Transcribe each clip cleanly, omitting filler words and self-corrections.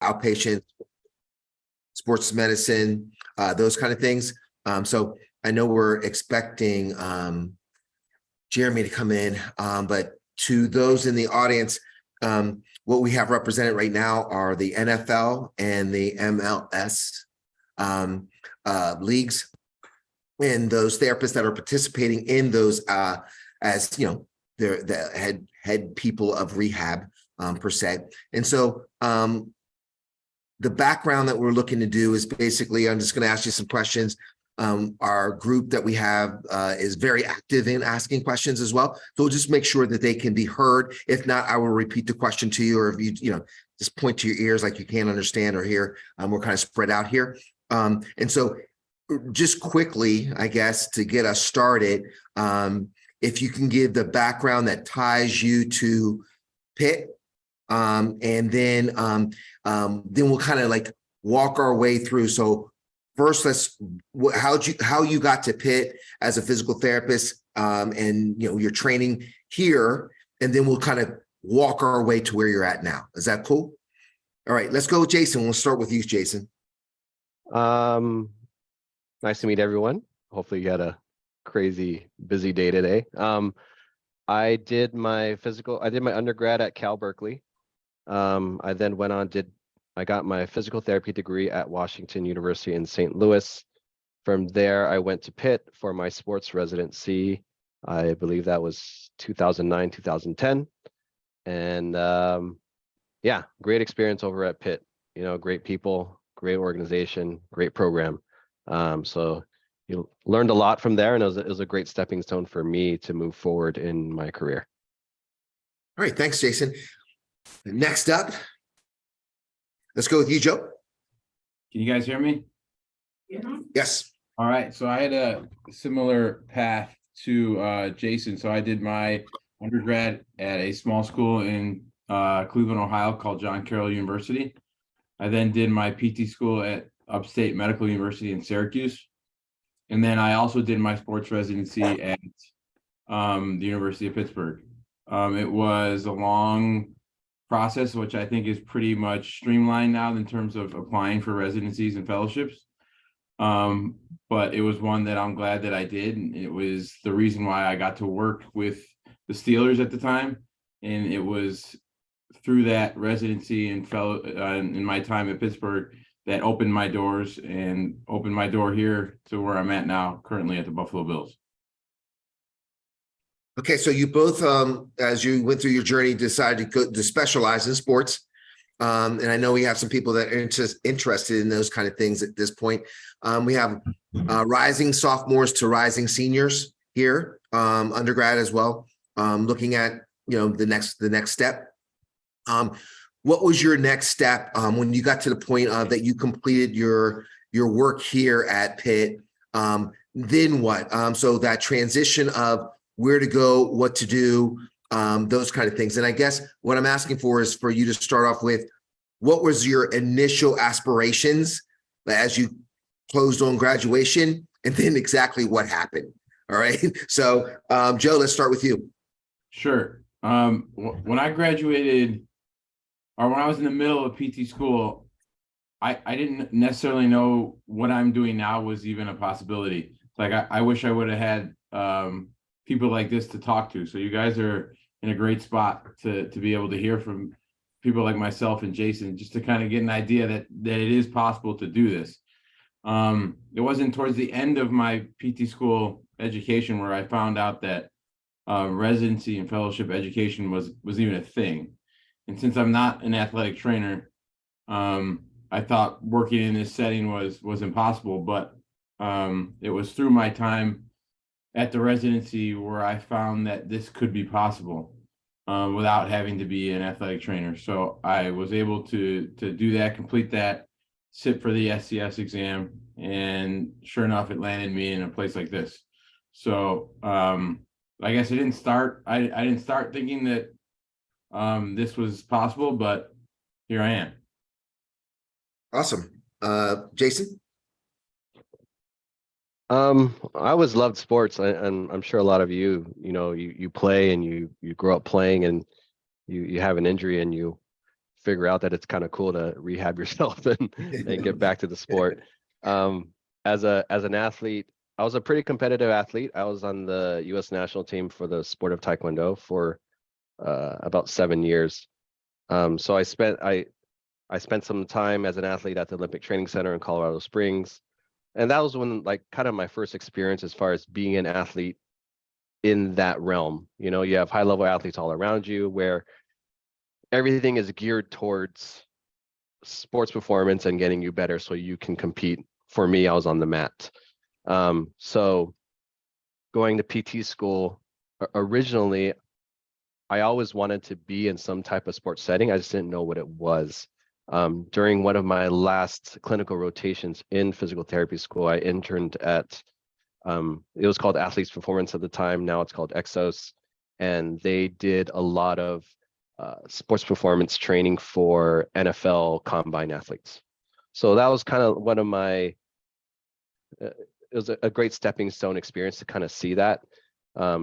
outpatient, sports medicine, those kind of things. So I know we're expecting Jeremy to come in, but to those in the audience, what we have represented right now are the NFL and the MLS leagues, and those therapists that are participating in those as they're the head people of rehab per se. And so the background that we're looking to do is basically, I'm just going to ask you some questions. Our group that we have is very active in asking questions as well. So we'll just make sure that they can be heard. If not, I will repeat the question to you, or if you just point to your ears like you can't understand or hear. We're kind of spread out here. And so just quickly, I guess, to get us started, if you can give the background that ties you to Pitt, and then we'll kind of like walk our way through. So first, how you got to Pitt as a physical therapist, and your training here, and then we'll kind of walk our way to where you're at now. Is that cool? All right, let's go with Jason. We'll start with you, Jason. Nice to meet everyone. Hopefully you had a crazy busy day today. I did my undergrad at Cal Berkeley. I then went on, I got my physical therapy degree at Washington University in St. Louis. From there, I went to Pitt for my sports residency. I believe that was 2009, 2010. And yeah, great experience over at Pitt. Great people, great organization, great program. So you learned a lot from there, and it was a great stepping stone for me to move forward in my career. All right, thanks, Jason. Next up, let's go with you, Joe. Can you guys hear me? Yeah. Yes. All right. So I had a similar path to Jason. So I did my undergrad at a small school in Cleveland, Ohio called John Carroll University. I then did my PT school at Upstate Medical University in Syracuse. And then I also did my sports residency at the University of Pittsburgh. It was a long process, which I think is pretty much streamlined now in terms of applying for residencies and fellowships. But it was one that I'm glad that I did. And it was the reason why I got to work with the Steelers at the time. And it was through that residency and in my time at Pittsburgh that opened my doors and opened my door here to where I'm at now, currently at the Buffalo Bills. Okay, so you both, as you went through your journey, decided to specialize in sports. And I know we have some people that are interested in those kind of things at this point. We have rising sophomores to rising seniors here, undergrad as well, looking at the next step. What was your next step when you got to the point that you completed your work here at Pitt? Then what? So that transition of where to go, what to do, those kind of things. And I guess what I'm asking for is for you to start off with, what was your initial aspirations as you closed on graduation, and then exactly what happened? All right. So Joe, let's start with you. Sure. When I graduated, or when I was in the middle of PT school, I didn't necessarily know what I'm doing now was even a possibility. Like I wish I would have had people like this to talk to. So you guys are in a great spot to be able to hear from people like myself and Jason, just to kind of get an idea that it is possible to do this. It wasn't towards the end of my PT school education where I found out that residency and fellowship education was even a thing. And since I'm not an athletic trainer, I thought working in this setting was impossible. But it was through my time at the residency where I found that this could be possible without having to be an athletic trainer. So I was able to do that, complete that, sit for the SCS exam, and sure enough, it landed me in a place like this. So I guess I didn't start thinking that this was possible, but here I am. Awesome. Jason? I always loved sports, and I'm sure a lot of you play and you grow up playing, and you have an injury and you figure out that it's kind of cool to rehab yourself and get back to the sport. As an athlete, I was a pretty competitive athlete. I was on the U.S. national team for the sport of Taekwondo for about 7 years. So I spent some time as an athlete at the Olympic Training Center in Colorado Springs. And that was when like kind of my first experience as far as being an athlete in that realm. You know, you have high level athletes all around you where everything is geared towards sports performance and getting you better so you can compete. For me, I was on the mat. So going to PT school, originally, I always wanted to be in some type of sports setting. I just didn't know what it was. During one of my last clinical rotations in physical therapy school, I interned at, it was called Athletes Performance at the time. Now it's called Exos. And they did a lot of sports performance training for NFL combine athletes. So that was kind of one of my, it was a great stepping stone experience to kind of see that.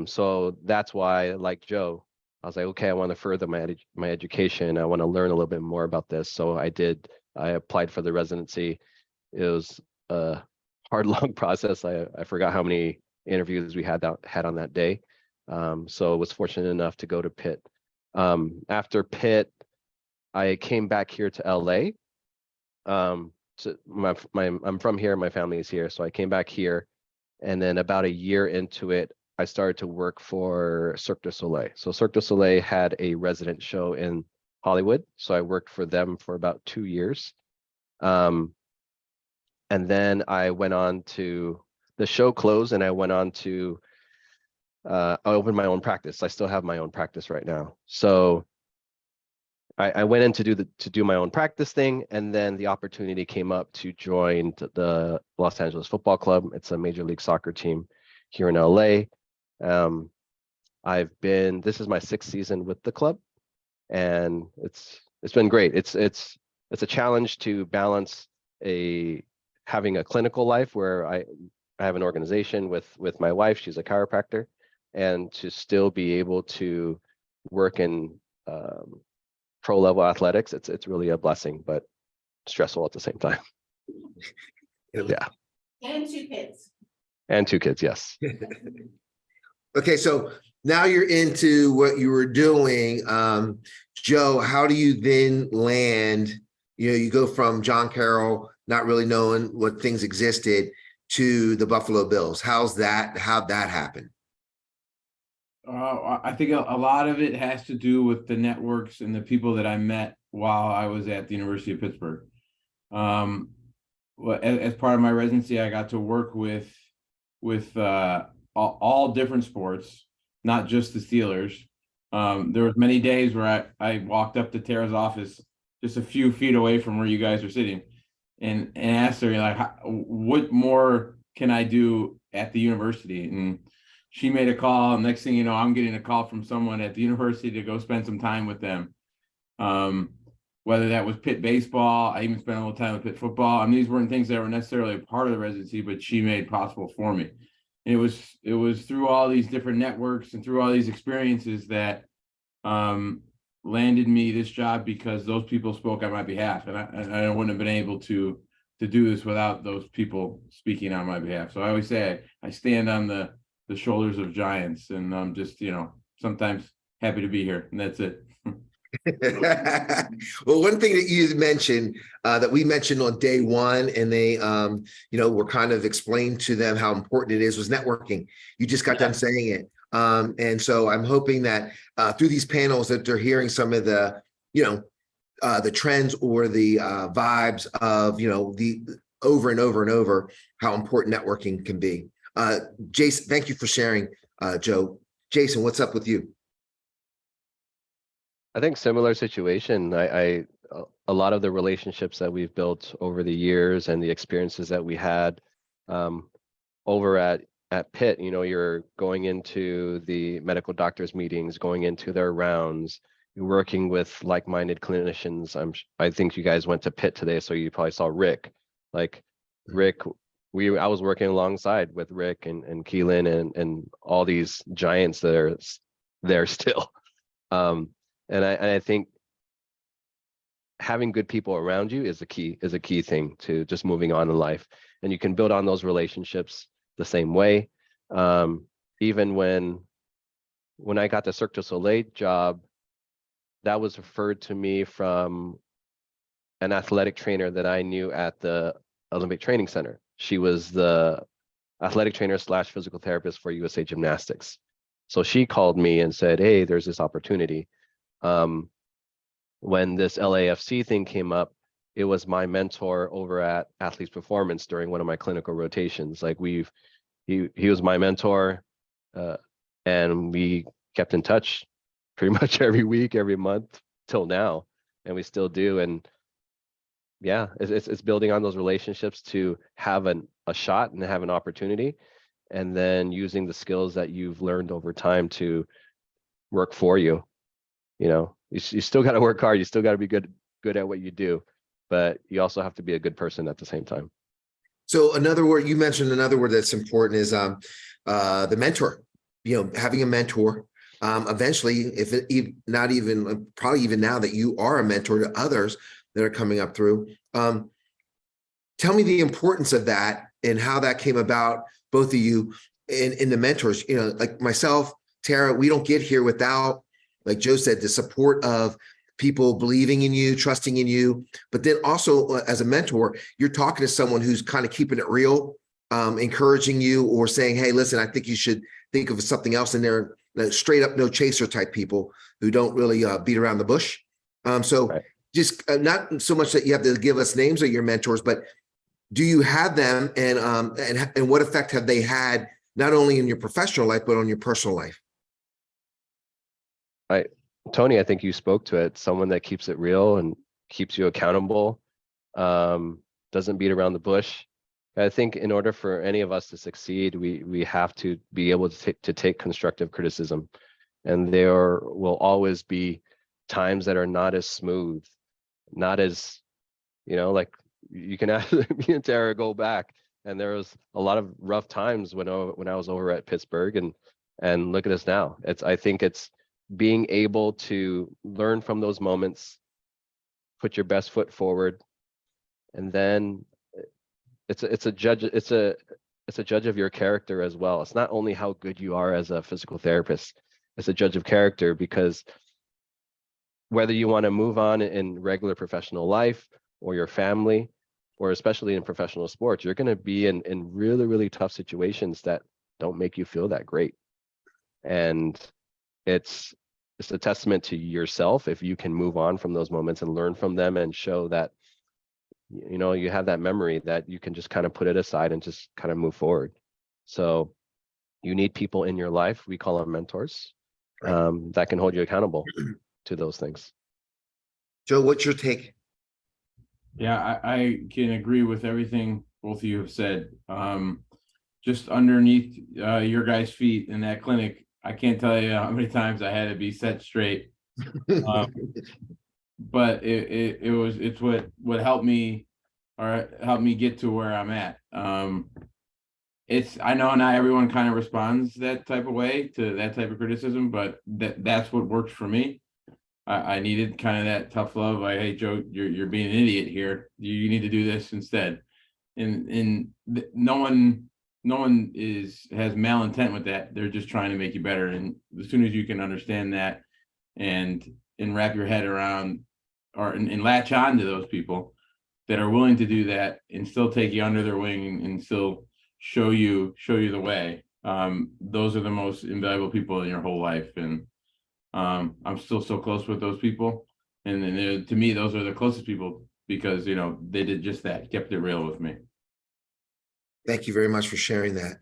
So that's why, like Joe, I was like, okay, I want to further my education. I want to learn a little bit more about this. So I applied for the residency. It was a hard, long process. I forgot how many interviews we had on that day. So I was fortunate enough to go to Pitt. After Pitt, I came back here to LA. So I'm from here, my family is here. So I came back here, and then about a year into it, I started to work for Cirque du Soleil. So Cirque du Soleil had a resident show in Hollywood. So I worked for them for about 2 years. And then I went on to, the show closed and I went on to, I opened my own practice. I still have my own practice right now. So I went in to do my own practice thing, and then the opportunity came up to join the Los Angeles Football Club. It's a Major League Soccer team here in LA. This is my 6th season with the club, and it's been great. It's a challenge to balance having a clinical life where I have an organization with my wife. She's a chiropractor, and to still be able to work in pro level athletics. It's really a blessing, but stressful at the same time. Yeah. And 2 kids. And 2 kids, yes. Okay, so now you're into what you were doing. Joe, how do you then land? You know, you go from John Carroll, not really knowing what things existed, to the Buffalo Bills. How'd that happen? I think a lot of it has to do with the networks and the people that I met while I was at the University of Pittsburgh. As part of my residency, I got to work with all different sports, not just the Steelers. There was many days where I walked up to Tara's office just a few feet away from where you guys are sitting and asked her, like, what more can I do at the university? And she made a call, and next thing you know, I'm getting a call from someone at the university to go spend some time with them. Whether that was Pitt baseball, I even spent a little time with Pitt football. I mean, these weren't things that were necessarily a part of the residency, but she made possible for me. And it was through all these different networks and through all these experiences that landed me this job, because those people spoke on my behalf, and I wouldn't have been able to do this without those people speaking on my behalf. So I always say I stand on the shoulders of giants, and I'm just, sometimes happy to be here, and that's it. Well, one thing that you mentioned that we mentioned on day one, and they were kind of explained to them how important it is, was networking. You just got done saying it. And so I'm hoping that through these panels that they're hearing some of the trends or the vibes of the over and over and over how important networking can be. Jason, thank you for sharing, Joe. Jason, what's up with you? I think similar situation. A lot of the relationships that we've built over the years and the experiences that we had over at Pitt, you're going into the medical doctors meetings, going into their rounds, you're working with like-minded clinicians. I think you guys went to Pitt today, so you probably saw Rick. Like Rick, I was working alongside with Rick and Keelan and all these giants that are there still. And I think having good people around you is a key thing to just moving on in life. And you can build on those relationships the same way. Even when I got the Cirque du Soleil job, that was referred to me from an athletic trainer that I knew at the Olympic Training Center. She was the athletic trainer / physical therapist for USA Gymnastics. So she called me and said, hey, there's this opportunity. When this LAFC thing came up, it was my mentor over at Athletes Performance during one of my clinical rotations. Like he was my mentor, and we kept in touch pretty much every week, every month till now, and we still do. And yeah, it's building on those relationships to have a shot and have an opportunity, and then using the skills that you've learned over time to work for you. You know, you still got to work hard. You still got to be good at what you do, but you also have to be a good person at the same time. So another word you mentioned, another word that's important is the mentor. You know, having a mentor. Eventually, if it not even probably even now that you are a mentor to others that are coming up through. Tell me the importance of that and how that came about, both of you, in the mentors. You know, like myself, Tara, we don't get here without, like Joe said, the support of people believing in you, trusting in you. But then also as a mentor, you're talking to someone who's kind of keeping it real, encouraging you, or saying, hey, listen, I think you should think of something else. And they're straight up no chaser type people who don't really beat around the bush. Right. Just not so much that you have to give us names of your mentors, but do you have them, and what effect have they had not only in your professional life but on your personal life? Tony, I think you spoke to it. Someone that keeps it real and keeps you accountable, doesn't beat around the bush. I think in order for any of us to succeed, we have to be able to take constructive criticism, and there will always be times that are not as smooth, not as, you know, like you can ask me and Tara go back, and there was a lot of rough times when I was over at Pittsburgh, and look at us now. I think it's being able to learn from those moments, put your best foot forward, and then it's a judge of your character as well. It's not only how good you are as a physical therapist, it's a judge of character, because whether you want to move on in regular professional life or your family, or especially in professional sports, you're going to be in really, really tough situations that don't make you feel that great. And it's a testament to yourself if you can move on from those moments and learn from them and show that, you know, you have that memory that you can just kind of put it aside and just kind of move forward. So you need people in your life, we call them mentors, that can hold you accountable to those things. Joe, what's your take? Yeah, I can agree with everything both of you have said. Just underneath your guys' feet in that clinic, I can't tell you how many times I had to be set straight. But it's what helped me, or helped me get to where I'm at. I know not everyone kind of responds that type of way to that type of criticism, but that's what works for me. I needed kind of that tough love. Like, hey, Joe, you're being an idiot here. You need to do this instead. And no one has malintent with that. They're just trying to make you better. And as soon as you can understand that and wrap your head around, or and latch on to those people that are willing to do that and still take you under their wing and still show you the way, those are the most invaluable people in your whole life. And I'm still so close with those people, and to me, those are the closest people, because, you know, they did just that, kept it real with me. Thank you very much for sharing that.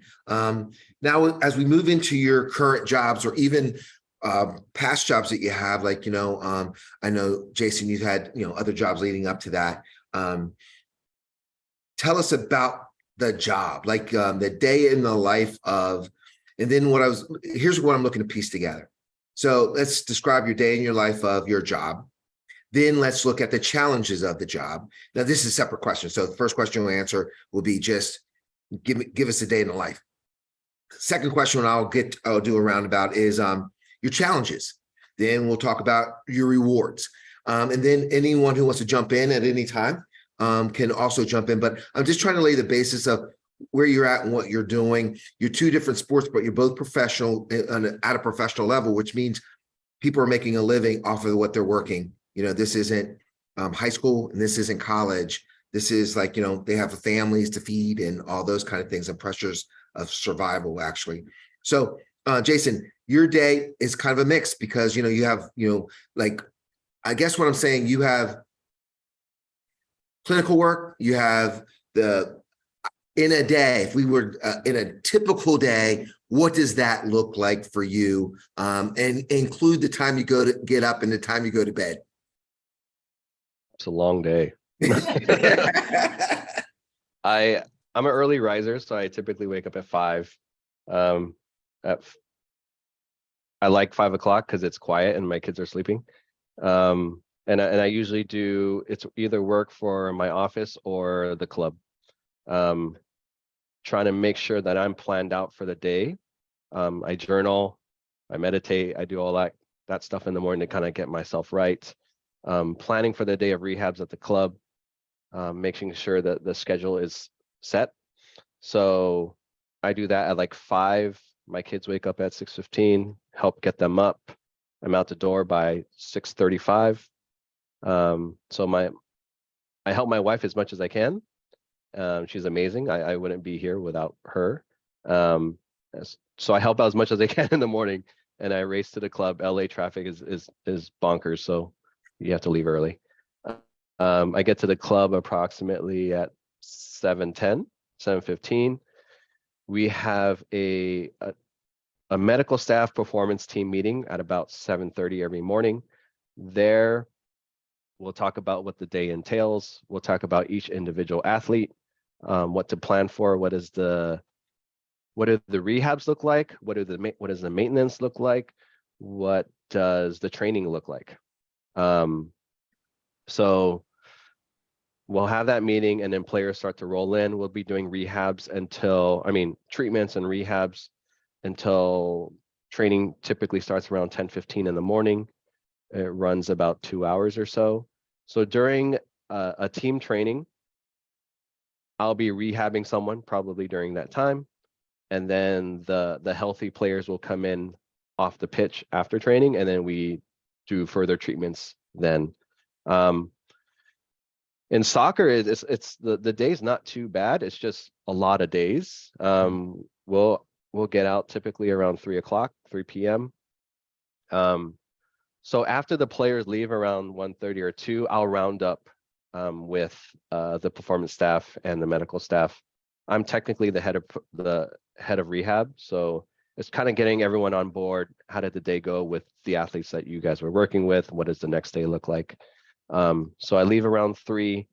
Now, as we move into your current jobs, or even past jobs that you have, like, you know, I know, Jason, you've had, you know, other jobs leading up to that. Tell us about the job, like the day in the life of, and then here's what I'm looking to piece together. So let's describe your day in your life of your job. Then let's look at the challenges of the job. Now, this is a separate question. So the first question we'll answer will be just give us a day in the life. Second question I'll do a roundabout is your challenges. Then we'll talk about your rewards. And then anyone who wants to jump in at any time can also jump in. But I'm just trying to lay the basis of where you're at and what you're doing. You're two different sports, but you're both professional at a professional level, which means people are making a living off of what they're working. This isn't high school and this isn't college. This is like, they have families to feed and all those kind of things and pressures of survival, actually. So, Jason, your day is kind of a mix because, you have, like, I guess what I'm saying, you have clinical work, you have in a day, if we were in a typical day, what does that look like for you? And include the time you go to get up and the time you go to bed. It's a long day. I'm an early riser, so I typically wake up at 5. I like 5 o'clock because it's quiet and my kids are sleeping. And I usually do, it's either work for my office or the club. Trying to make sure that I'm planned out for the day. I journal, I meditate, I do all that stuff in the morning to kind of get myself right. Planning for the day of rehabs at the club, making sure that the schedule is set. So I do that at like 5. My kids wake up at 6:15, help get them up. I'm out the door by 6:35. So I help my wife as much as I can. She's amazing. I wouldn't be here without her. So I help out as much as I can in the morning, and I race to the club. LA traffic is bonkers, so you have to leave early. I get to the club approximately at 7:10, 7:15. We have a medical staff performance team meeting at about 7:30 every morning. There, we'll talk about what the day entails. We'll talk about each individual athlete, what to plan for, what do the rehabs look like, what does the maintenance look like, what does the training look like. So we'll have that meeting, and then players start to roll in. We'll be doing treatments and rehabs until training typically starts around 10:15 in the morning. It runs about 2 hours or so. So during a team training, I'll be rehabbing someone probably during that time. And then the healthy players will come in off the pitch after training, and then we do further treatments then. In soccer, it's the day's not too bad. It's just a lot of days. We'll get out typically around 3 p.m. So after the players leave around 1:30 or 2, I'll round up with the performance staff and the medical staff. I'm technically the head of rehab, so it's kind of getting everyone on board. How did the day go with the athletes that you guys were working with? What does the next day look like? So I leave around 3.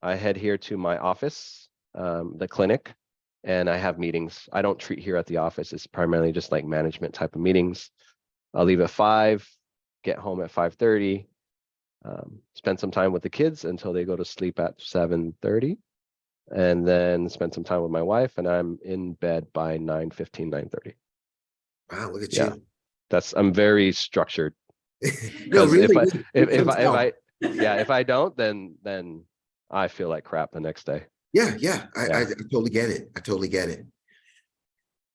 I head here to my office, the clinic, and I have meetings. I don't treat here at the office. It's primarily just like management type of meetings. I'll leave at 5, get home at 5:30, spend some time with the kids until they go to sleep at 7:30, and then spend some time with my wife, and I'm in bed by 9:15, 9:30. Wow, look at Yeah. you. I'm very structured. No, really. If I don't, then I feel like crap the next day. Yeah. I totally get it. I totally get it.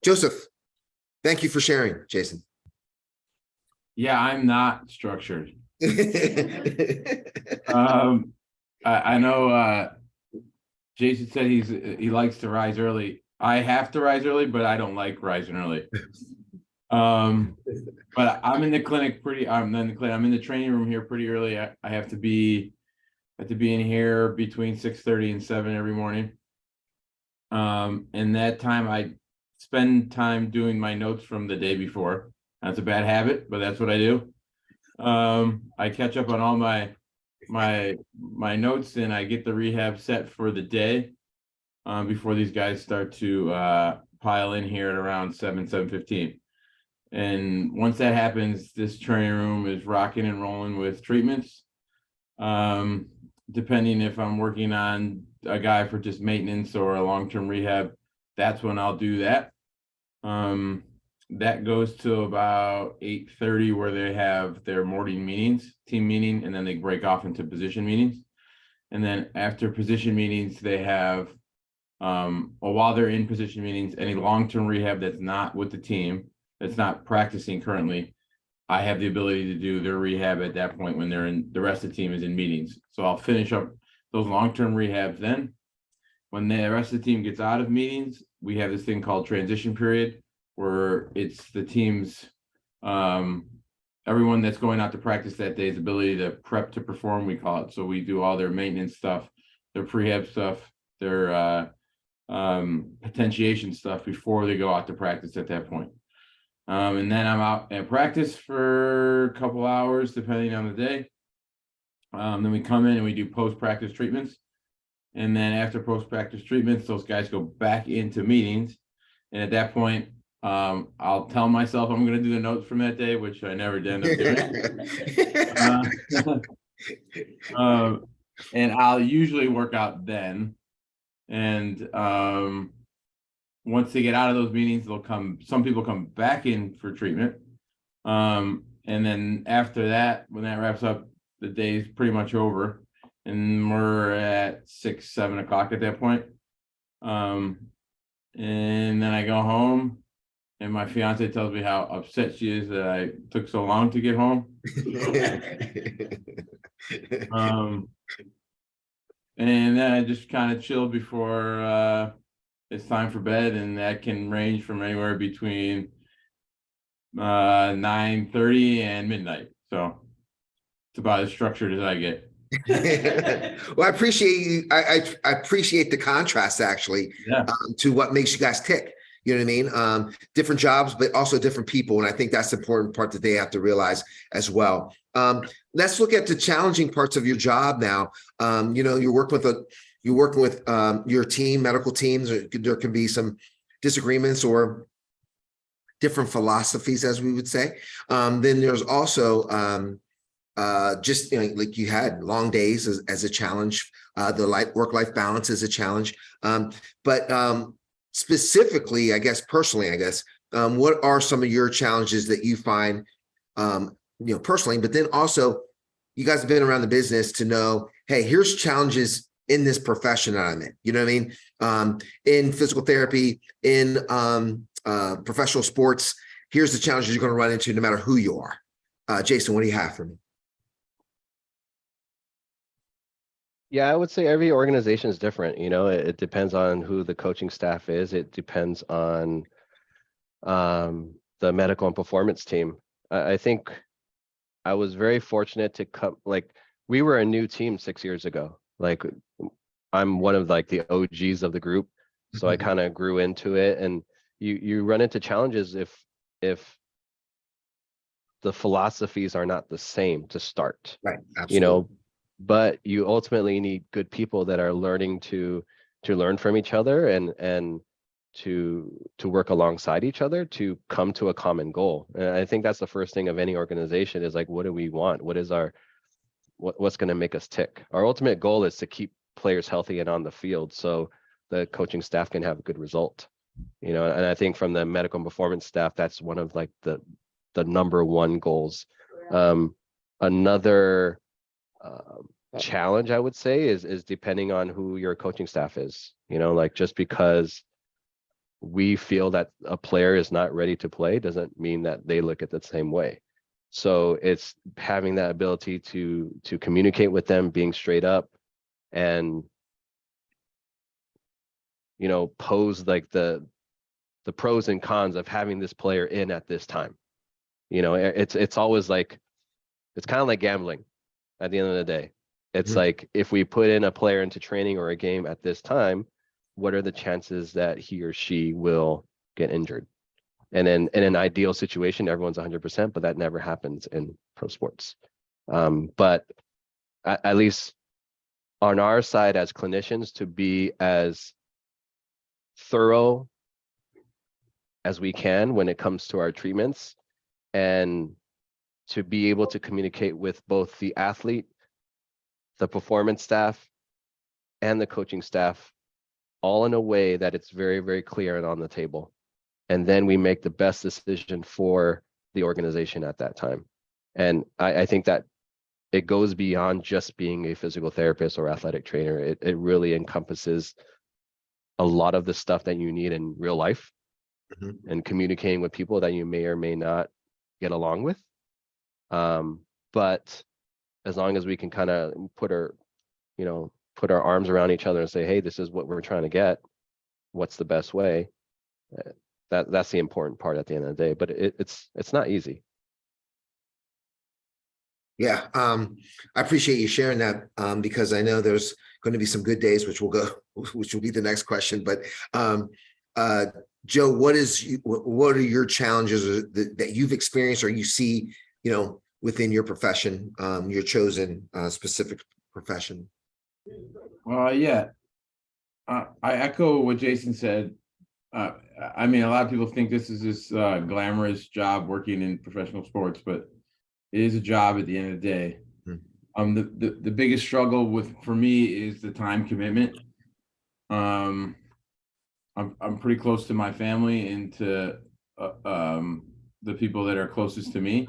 Joseph, thank you for sharing, Jason. Yeah, I'm not structured. I know Jason said he likes to rise early. I have to rise early, but I don't like rising early. But I'm in the clinic I'm in the training room here pretty early. I have to be in here between 6:30 and 7 every morning. And that time I spend time doing my notes from the day before. That's a bad habit, but that's what I do. I catch up on all my notes, and I get the rehab set for the day before these guys start to pile in here at around 7:15. And once that happens, this training room is rocking and rolling with treatments. Depending if I'm working on a guy for just maintenance or a long-term rehab, that's when I'll do that. that goes to about 8:30 where they have their morning meetings, team meeting, and then they break off into position meetings. And then after position meetings, they have, or while they're in position meetings, any long-term rehab that's not with the team, that's not practicing currently, I have the ability to do their rehab at that point when they're in, the rest of the team is in meetings. So I'll finish up those long-term rehabs then. When the rest of the team gets out of meetings, we have this thing called transition period, where it's the team's, everyone that's going out to practice that day's ability to prep to perform, we call it. So we do all their maintenance stuff, their prehab stuff, their potentiation stuff before they go out to practice at that point. And then I'm out at practice for a couple hours, depending on the day. Then we come in and we do post-practice treatments. And then after post-practice treatments, those guys go back into meetings. And at that point, I'll tell myself I'm going to do the notes from that day, which I never did end up doing. And I'll usually work out then. And once they get out of those meetings, they'll come, some people come back in for treatment. And then after that, when that wraps up, the day's pretty much over. And we're at 6, 7 o'clock at that point. And then I go home and my fiance tells me how upset she is that I took so long to get home. And then I just kind of chill before it's time for bed, and that can range from anywhere between 9:30 and midnight. So it's about as structured as I get. Well, I appreciate you. I appreciate the contrast actually, Yeah. To what makes you guys tick. You know what I mean? Different jobs, but also different people. And I think that's the important part that they have to realize as well. Let's look at the challenging parts of your job now. You know, you're working with your team, medical teams. There can be some disagreements or different philosophies, as we would say. Then there's also just, you know, like you had long days as a challenge. The work-life balance is a challenge. But specifically, I guess, personally, what are some of your challenges that you find, you know, personally, but then also you guys have been around the business to know, hey, here's challenges in this profession that I'm in, you know what I mean? In physical therapy, in professional sports, here's the challenges you're going to run into no matter who you are. Jason, what do you have for me? Yeah, I would say every organization is different. You know, it depends on who the coaching staff is. It depends on the medical and performance team. I think I was very fortunate to come, like, we were a new team 6 years ago. Like, I'm one of like the OGs of the group. So I kind of grew into it, and you run into challenges if the philosophies are not the same to start. Right. Absolutely. You know, but you ultimately need good people that are learning to learn from each other and to work alongside each other to come to a common goal. And I think that's the first thing of any organization is like, what do we want? What is our what's going to make us tick? Our ultimate goal is to keep players healthy and on the field so the coaching staff can have a good result. You know, and I think from the medical and performance staff, that's one of like the number one goals. Another challenge I would say is depending on who your coaching staff is. You know, like, just because we feel that a player is not ready to play doesn't mean that they look at it the same way. So it's having that ability to communicate with them, being straight up, and, you know, pose like the pros and cons of having this player in at this time. You know, it's always like, it's kind of like gambling at the end of the day. It's like, if we put in a player into training or a game at this time, what are the chances that he or she will get injured? And then in an ideal situation, everyone's 100%, but that never happens in pro sports. But at least on our side as clinicians, to be as thorough as we can when it comes to our treatments, and to be able to communicate with both the athlete, the performance staff, and the coaching staff, all in a way that it's very, very clear and on the table. and then we make the best decision for the organization at that time. And I think that it goes beyond just being a physical therapist or athletic trainer. It really encompasses a lot of the stuff that you need in real life, and communicating with people that you may or may not get along with. But as long as we can kind of put our arms around each other and say, hey, this is what we're trying to get, what's the best way? That's the important part at the end of the day, but it's not easy. Yeah, I appreciate you sharing that, because I know there's going to be some good days, which will be the next question. But Joe, what are your challenges that you've experienced or you see, within your profession, your chosen specific profession? Yeah, I echo what Jason said. I mean, a lot of people think this is this glamorous job working in professional sports, but it is a job at the end of the day. The biggest struggle for me is the time commitment. I'm pretty close to my family and to the people that are closest to me.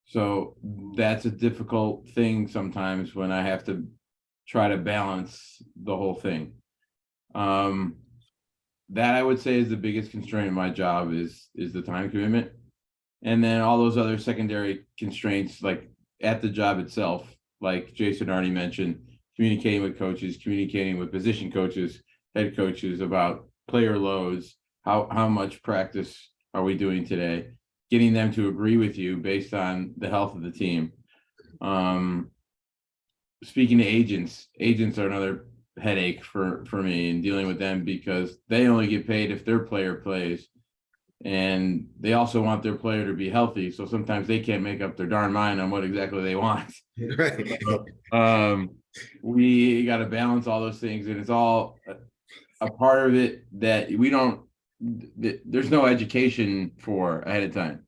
So that's a difficult thing sometimes when I have to try to balance the whole thing. That I would say is the biggest constraint of my job is the time commitment. And then all those other secondary constraints, like at the job itself, like Jason already mentioned, communicating with coaches, communicating with position coaches, head coaches about player loads, how much practice are we doing today, getting them to agree with you based on the health of the team. Speaking to agents are another headache for me, and dealing with them because they only get paid if their player plays, and they also want their player to be healthy, so sometimes they can't make up their darn mind on what exactly they want. Right. We got to balance all those things, and it's all a part of it that there's no education for ahead of time.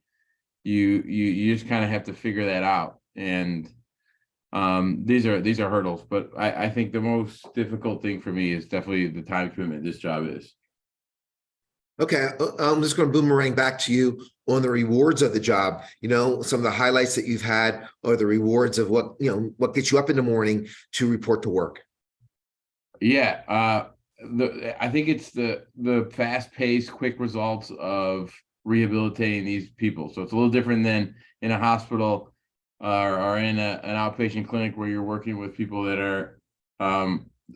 You just kind of have to figure that out, and these are hurdles, but I think the most difficult thing for me is definitely the time commitment this job is. Okay, I'm just going to boomerang back to you on the rewards of the job. Some of the highlights that you've had, or the rewards of what gets you up in the morning to report to work. Yeah, I think it's the fast-paced, quick results of rehabilitating these people. So it's a little different than in a hospital or in an outpatient clinic where you're working with people that are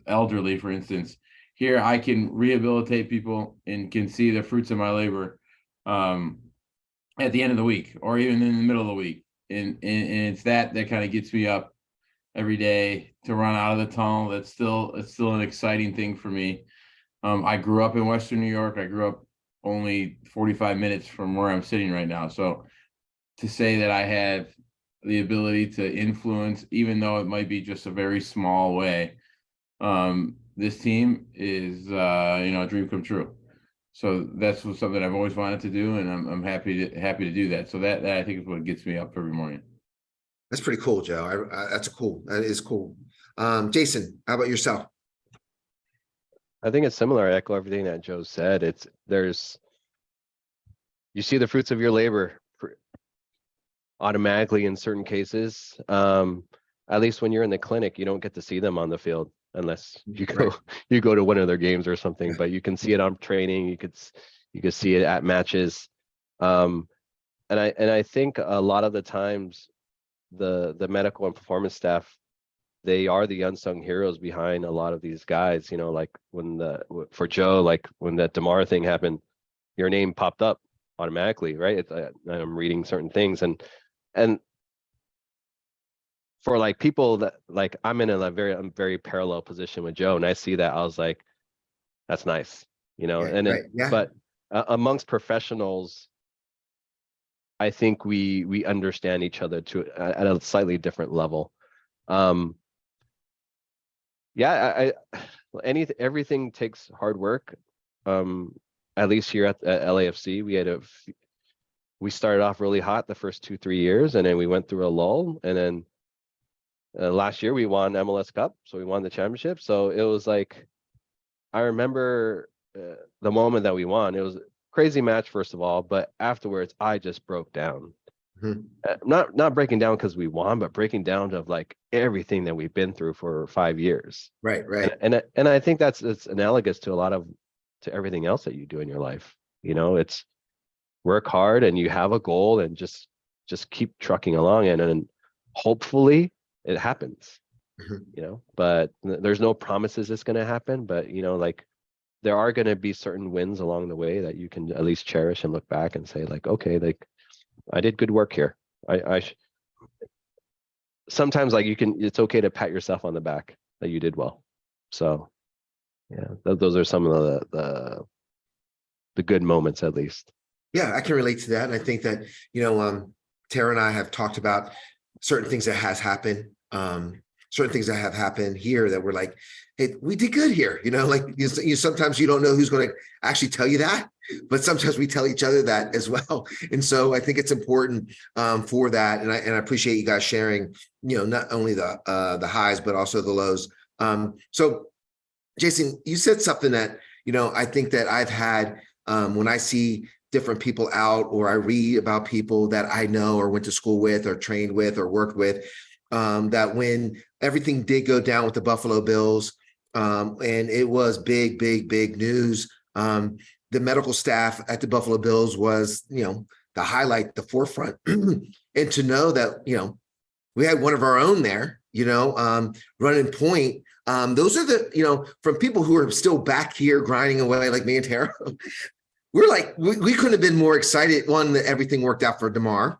elderly, for instance. Here, I can rehabilitate people and can see the fruits of my labor at the end of the week, or even in the middle of the week. And it's that kind of gets me up every day to run out of the tunnel. It's still an exciting thing for me. I grew up in Western New York. I grew up only 45 minutes from where I'm sitting right now. So to say that I have the ability to influence, even though it might be just a very small way, this team is a dream come true. So that's something I've always wanted to do, and I'm happy to do that. So that I think is what gets me up every morning. That's pretty cool, Joe. That is cool. Jason, how about yourself? I think it's similar. I echo everything that Joe said. You see the fruits of your labor automatically in certain cases. At least when you're in the clinic, you don't get to see them on the field unless you go to one of their games or something. But you can see it on training. You could see it at matches. And I think a lot of the times the medical and performance staff, they are the unsung heroes behind a lot of these guys. Like for Joe, like when that Damar thing happened, your name popped up automatically, right? I'm reading certain things, and for like people that like I'm in a very parallel position with Joe, and I see that, I was like, that's nice, But amongst professionals, I think we understand each other at a slightly different level. Everything takes hard work. At least here at LAFC, we started off really hot the first 2-3 years, and then we went through a lull, and then last year we won MLS Cup, so we won the championship. So it was like, I remember the moment that we won, it was crazy match, first of all, but afterwards I just broke down. Mhm. Not breaking down because we won, but breaking down of like everything that we've been through for 5 years. Right, right. And I think it's analogous to to everything else that you do in your life. It's work hard and you have a goal and just keep trucking along, and hopefully it happens. Mhm. But there's no promises it's going to happen, but like there are going to be certain wins along the way that you can at least cherish and look back and say like, okay, like I did good work here. Sometimes like it's okay to pat yourself on the back that you did well. So yeah, those are some of the good moments, at least. Yeah, I can relate to that. And I think that, Tara and I have talked about certain things that has happened, certain things that have happened here that we're like, hey, we did good here. Like you sometimes you don't know who's going to actually tell you that, but sometimes we tell each other that as well. And so I think it's important for that. And I appreciate you guys sharing, not only the highs, but also the lows. So Jason, you said something that, I think that I've had when I see different people out, or I read about people that I know or went to school with or trained with or worked with, that when everything did go down with the Buffalo Bills, and it was big news, the medical staff at the Buffalo Bills was, the highlight, the forefront. And to know that, we had one of our own there, running point. Those are the, from people who are still back here grinding away like me and Tara, we're like, we couldn't have been more excited. One, that everything worked out for Damar.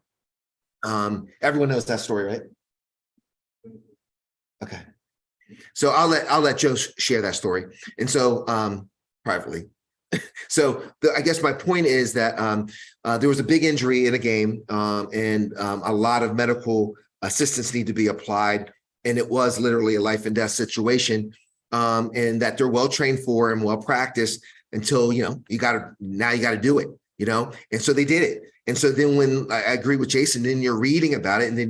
Everyone knows that story, right? Okay. So I'll let Joe share that story. And so privately. So I guess my point is that there was a big injury in a game, and a lot of medical assistance need to be applied. And it was literally a life and death situation, and that they're well trained for and well practiced until, you got to do it, and so they did it. And so then when I agree with Jason, then you're reading about it, and then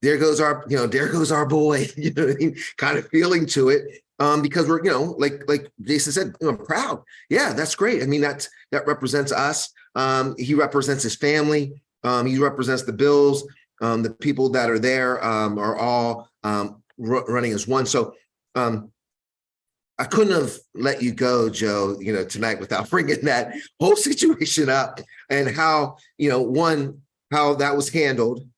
there goes our boy, kind of feeling to it, because we're, like Jason said, proud. Yeah, that's great. I mean, that represents us. He represents his family. He represents the Bills. The people that are there are all running as one. So I couldn't have let you go, Joe, tonight without bringing that whole situation up, and how, one, how that was handled.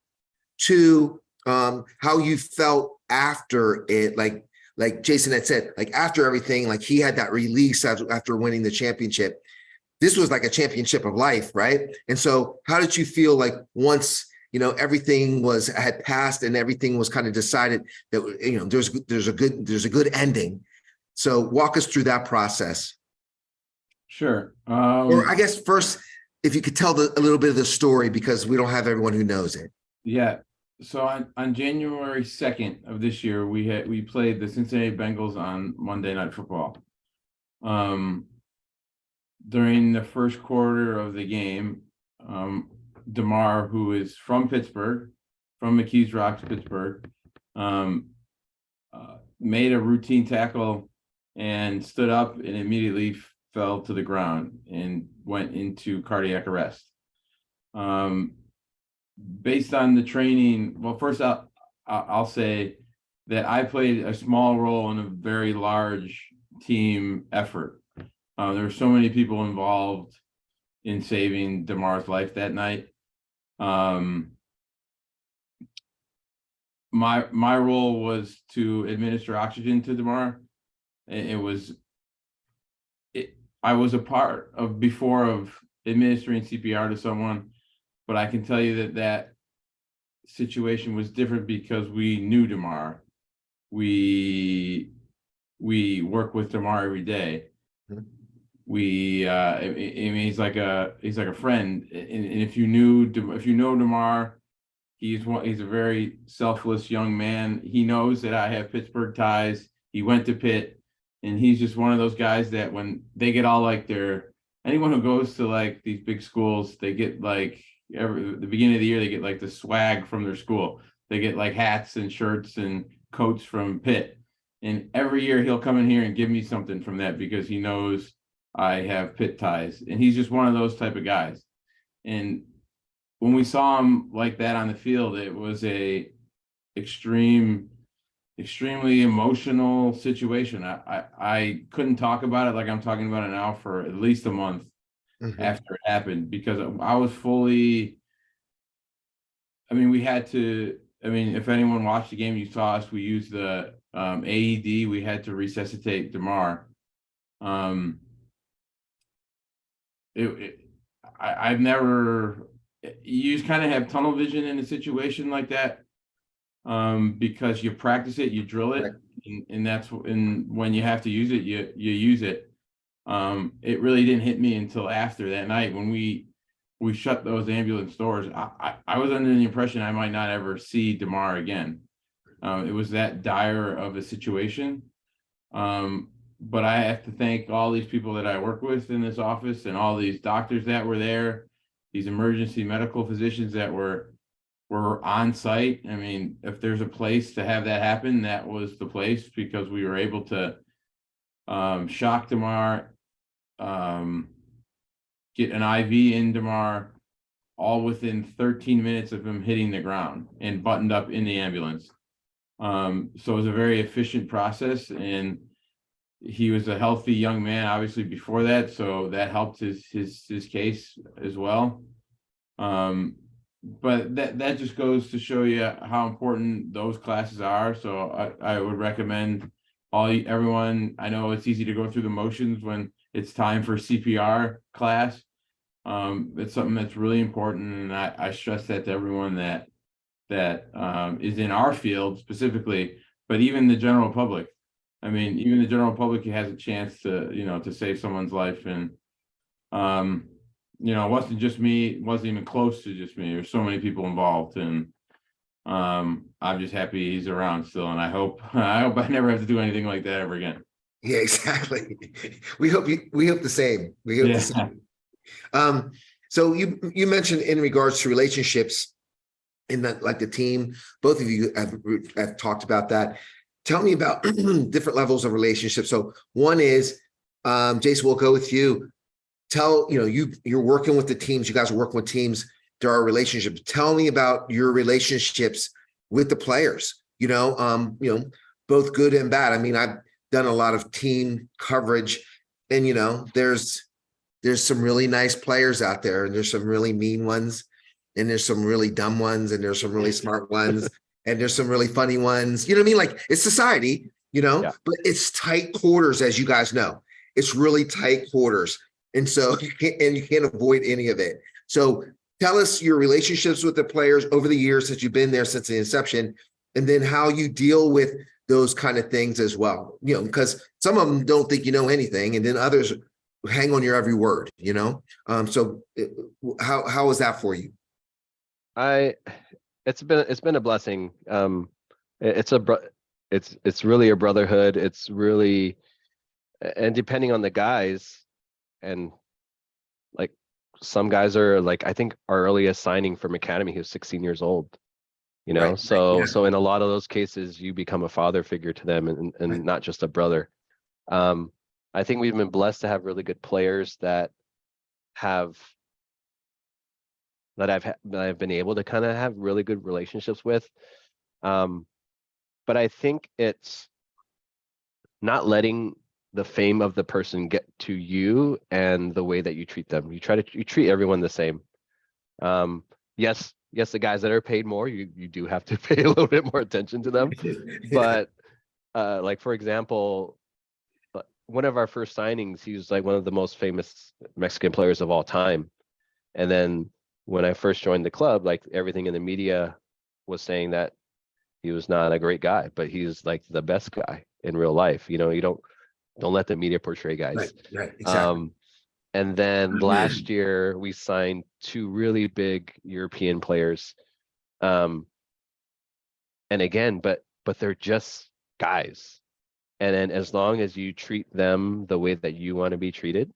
Two, how you felt after it, like Jason had said, like after everything, like he had that release after winning the championship. This was like a championship of life, right? And so how did you feel like once, everything had passed and everything was kind of decided that, there's a good ending? So walk us through that process. Sure. Or I guess first, if you could tell a little bit of the story, because we don't have everyone who knows it. Yeah. So on January 2nd of this year, we played the Cincinnati Bengals on Monday Night Football. During the first quarter of the game, Damar, who is from Pittsburgh, from McKees Rocks, Pittsburgh, made a routine tackle and stood up and immediately fell to the ground and went into cardiac arrest. Based on the training, well, first I'll say that I played a small role in a very large team effort. There were so many people involved in saving Damar's life that night. My role was to administer oxygen to Damar. I was a part of before of administering CPR to someone, but I can tell you that situation was different because we knew Damar. We work with Damar every day. He's like a friend. And if you know Damar, he's a very selfless young man. He knows that I have Pittsburgh ties. He went to Pitt, and he's just one of those guys that when they get all like anyone who goes to like these big schools, they get like the beginning of the year, they get like the swag from their school. They get like hats and shirts and coats from Pitt. And every year he'll come in here and give me something from that because he knows I have Pitt ties, and he's just one of those type of guys. And when we saw him like that on the field, it was a extremely emotional situation. I couldn't talk about it like I'm talking about it now for at least a month Mhm. after it happened, because I was fully, I mean, we had to, I mean, if anyone watched the game, you saw us, we used the AED, we had to resuscitate Damar. I've never, you just kind of have tunnel vision in a situation like that, because you practice it, you drill it, and that's, and when you have to use it, you use it. It really didn't hit me until after that night when we shut those ambulance doors. I was under the impression I might not ever see Damar again. It was that dire of a situation. But I have to thank all these people that I work with in this office and all these doctors that were there, these emergency medical physicians that were on site. I mean, if there's a place to have that happen, that was the place, because we were able to shock Damar, get an IV in Damar, all within 13 minutes of him hitting the ground and buttoned up in the ambulance. So it was a very efficient process, and he was a healthy young man, obviously, before that, so that helped his case as well. But that just goes to show you how important those classes are. So I would recommend everyone. I know it's easy to go through the motions when it's time for CPR class. It's something that's really important, and I stress that to everyone that is in our field specifically, but even the general public. I mean, even the general public has a chance to, to save someone's life. And, it wasn't just me, it wasn't even close to just me. There's so many people involved, and I'm just happy he's around still. And I hope I never have to do anything like that ever again. Yeah, exactly. We hope the same. We hope the same. So you mentioned in regards to relationships in the team, both of you have talked about that. Tell me about different levels of relationships. So one is, Jason, we'll go with you. You're working with the teams. You guys are working with teams. There are relationships. Tell me about your relationships with the players. Both good and bad. I mean, I've done a lot of team coverage, and there's some really nice players out there, and there's some really mean ones, and there's some really dumb ones, and there's some really smart ones. And there's some really funny ones, you know what I mean? Like, it's society, but it's tight quarters, as you guys know. It's really tight quarters. And so you can't avoid any of it. So tell us your relationships with the players over the years since you've been there since the inception, and then how you deal with those kind of things as well. Because some of them don't think you know anything, and then others hang on your every word, So how is that for you? It's been a blessing. It's really a brotherhood. It's really, and depending on the guys, and like some guys are like, I think our earliest signing from Academy, he was 16 years old, Right, so in a lot of those cases, you become a father figure to them, and not just a brother. I think we've been blessed to have really good players that I've been able to kind of have really good relationships with. But I think it's not letting the fame of the person get to you and the way that you treat them. You treat everyone the same. Yes, the guys that are paid more, you do have to pay a little bit more attention to them. But like, for example, one of our first signings, he was like one of the most famous Mexican players of all time. And then when I first joined the club, like, everything in the media was saying that he was not a great guy, but he's like the best guy in real life. You don't let the media portray guys. Right, exactly. And then last year we signed 2 really big European players. And again, but they're just guys. And then as long as you treat them the way that you want to be treated,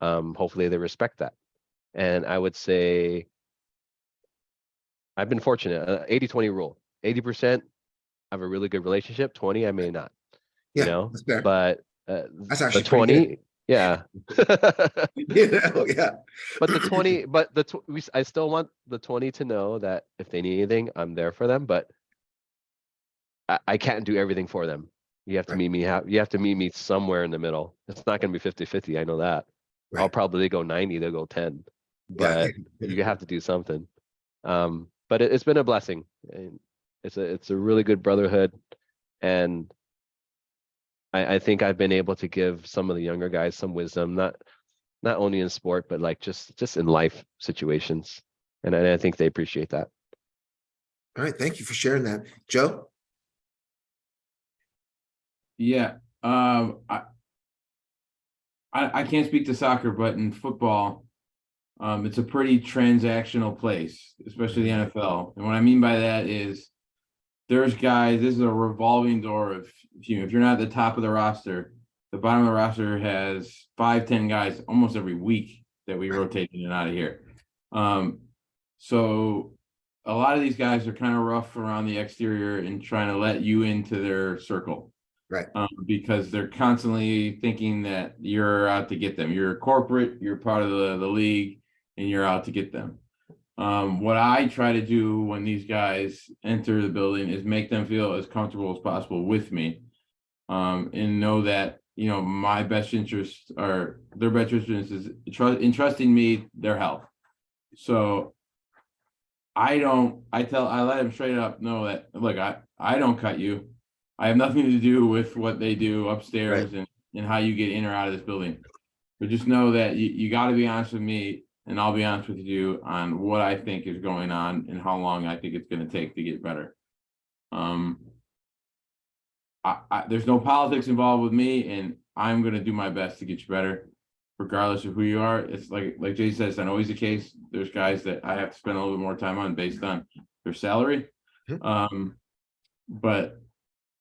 hopefully they respect that. And I would say I've been fortunate. 80-20 rule. 80% have a really good relationship. 20, I may not. Yeah, that's fair. But That's actually the 20, Yeah. Yeah. But the 20, but I still want the 20 to know that if they need anything, I'm there for them, but I can't do everything for them. You have to Right. you have to meet me somewhere in the middle. It's not going to be 50-50. I know that. I'll Right. probably go 90, they'll go 10, Yeah. but you have to do something. But it's been a blessing, and it's a really good brotherhood. And I think I've been able to give some of the younger guys some wisdom, not only in sport, but like just in life situations. And I think they appreciate that. All right. Thank you for sharing that. Joe? Yeah. I can't speak to soccer, but in football, it's a pretty transactional place, especially the NFL. And what I mean by that is there's guys, this is a revolving door of, if you're not at the top of the roster, the bottom of the roster has 5-10 guys almost every week that we rotate in and out of here. So a lot of these guys are kind of rough around the exterior and trying to let you into their circle. Right. Because they're constantly thinking that you're out to get them. You're corporate, you're part of the league, and you're out to get them. What I try to do when these guys enter the building is make them feel as comfortable as possible with me, and know that, my best interest or their best interest is entrusting me their health. So I let them straight up know that, look, I don't cut you. I have nothing to do with what they do upstairs and how you get in or out of this building. But just know that you got to be honest with me, and I'll be honest with you on what I think is going on and how long I think it's going to take to get better. There's no politics involved with me, and I'm going to do my best to get you better, regardless of who you are. It's like Jay says, it's not always the case. There's guys that I have to spend a little bit more time on based on their salary. But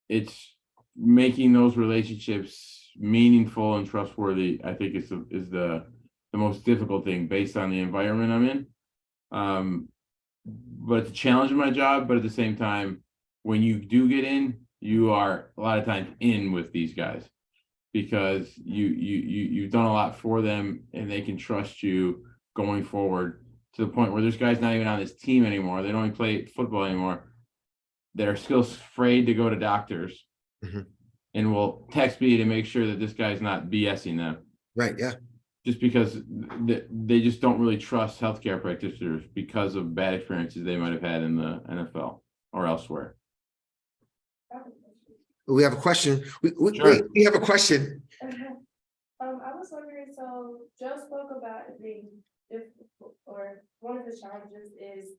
it's making those relationships meaningful and trustworthy. I think is the most difficult thing based on the environment I'm in. But it's a challenge in my job. But at the same time, when you do get in, you are a lot of times in with these guys because you've done a lot for them, and they can trust you going forward to the point where there's guys not even on this team anymore. They don't even play football anymore. That are still afraid to go to doctors and will text me to make sure that this guy's not BSing them. Right. Yeah. Just because they just don't really trust healthcare practitioners because of bad experiences they might have had in the NFL or elsewhere. We have a question. Sure. We have a question. I was wondering, so Joe spoke about it being difficult, or one of the challenges is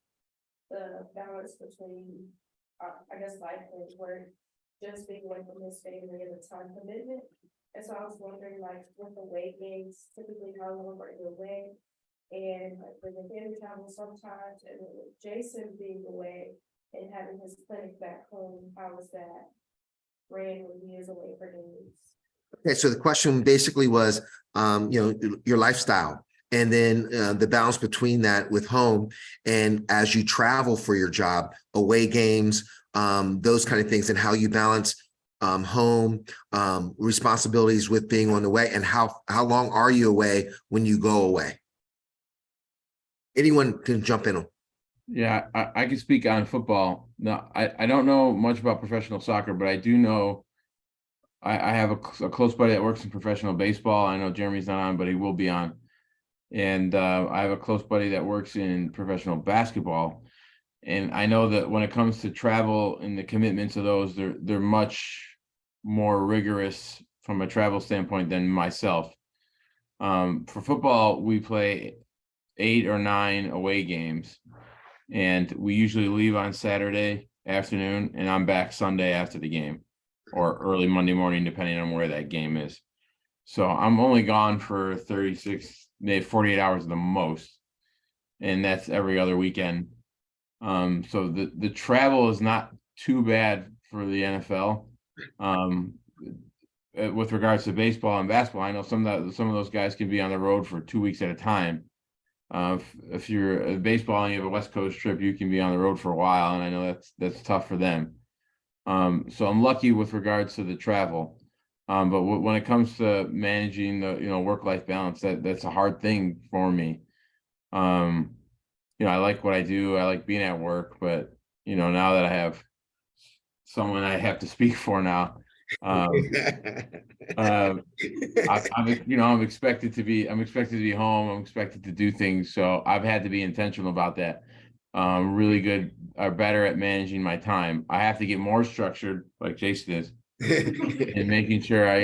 the balance between, I guess, life and work, just being away from his family and the time commitment. And so I was wondering, like, with the away games, typically how long are you away? And like with the family travel sometimes, and with Jason being away and having his clinic back home, how was that ran when he is away for days? Okay, so the question basically was, your lifestyle, and then the balance between that with home, and as you travel for your job, away games, those kind of things, and how you balance home responsibilities with being on the way, and how long are you away when you go away? Anyone can jump in. Yeah, I can speak on football. No, I don't know much about professional soccer, but I do know I have a close buddy that works in professional baseball. I know Jeremy's not on, but he will be on. And I have a close buddy that works in professional basketball. And I know that when it comes to travel and the commitments of those, they're much more rigorous from a travel standpoint than myself. For football, we play 8 or 9 away games, and we usually leave on Saturday afternoon, and I'm back Sunday after the game or early Monday morning, depending on where that game is. So I'm only gone for 36, maybe 48 hours the most, and that's every other weekend. So the travel is not too bad for the NFL. With regards to baseball and basketball, I know some of those guys can be on the road for 2 weeks at a time. If you're a baseball and you have a West Coast trip, you can be on the road for a while, and I know that's tough for them. So I'm lucky with regards to the travel. But when it comes to managing the, work-life balance, that's a hard thing for me. I like what I do. I like being at work, but now that I have someone I have to speak for now, I'm expected to be home. I'm expected to do things. So I've had to be intentional about that. Really good or better at managing my time. I have to get more structured, like Jason is, and making sure I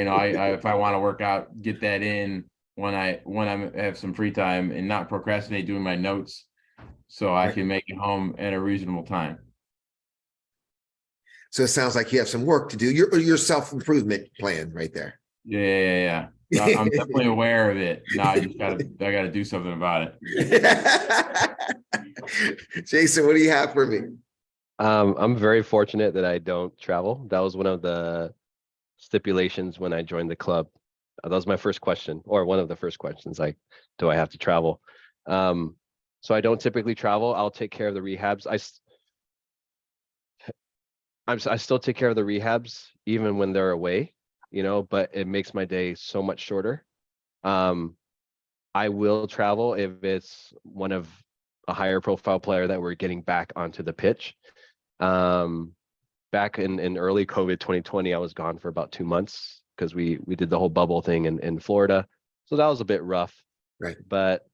if I want to work out, get that in when I have some free time and not procrastinate doing my notes so I can make it home at a reasonable time. So it sounds like you have some work to do. Your self-improvement plan right there. Yeah. I'm definitely aware of it. Now I gotta do something about it. Jason, what do you have for me? I'm very fortunate that I don't travel. That was one of the stipulations when I joined the club. That was my first question, or one of the first questions, like, do I have to travel? So I don't typically travel. I'll take care of the rehabs. I still take care of the rehabs even when they're away, but it makes my day so much shorter. I will travel if it's one of a higher profile player that we're getting back onto the pitch. Back in early COVID 2020, I was gone for about 2 months because we did the whole bubble thing in Florida. So that was a bit rough. Right. But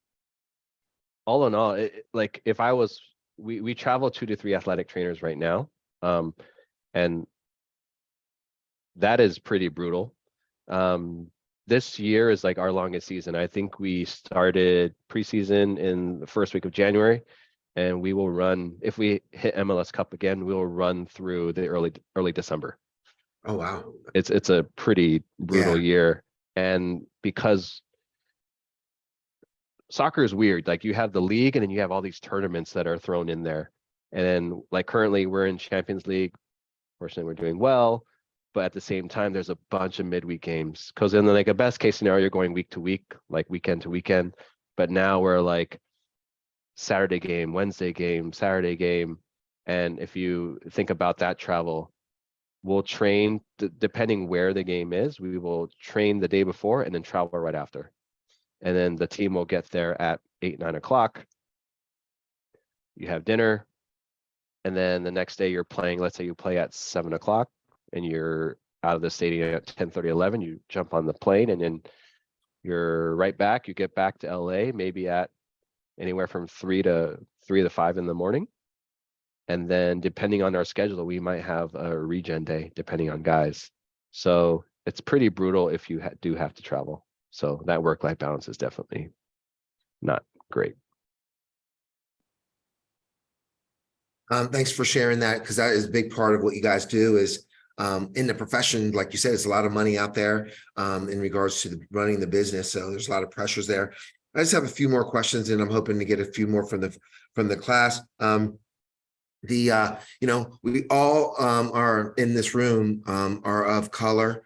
all in all, we travel 2 to 3 athletic trainers right now. And that is pretty brutal. This year is like our longest season. I think we started preseason in the first week of January, and we will run, if we hit MLS Cup again, we will run through the early December. Oh, wow. It's a pretty brutal year. And because soccer is weird, like you have the league and then you have all these tournaments that are thrown in there. And then like currently we're in Champions League. Fortunately, we're doing well, but at the same time, there's a bunch of midweek games. Because in like a best case scenario, you're going week to week, like weekend to weekend. But now we're like Saturday game, Wednesday game, Saturday game. And if you think about that travel, we'll train, depending where the game is, we will train the day before and then travel right after. And then the team will get there at 8, 9 o'clock. You have dinner. And then the next day you're playing, let's say you play at 7 o'clock and you're out of the stadium at 10:30, 11, you jump on the plane and then you're right back. You get back to LA, maybe at anywhere from 3 to 5 in the morning. And then depending on our schedule, we might have a regen day, depending on guys. So it's pretty brutal if you do have to travel. So that work-life balance is definitely not great. Thanks for sharing that, because that is a big part of what you guys do is in the profession, like you said, it's a lot of money out there in regards to running the business. So there's a lot of pressures there. I just have a few more questions and I'm hoping to get a few more from the class. We all are in this room are of color,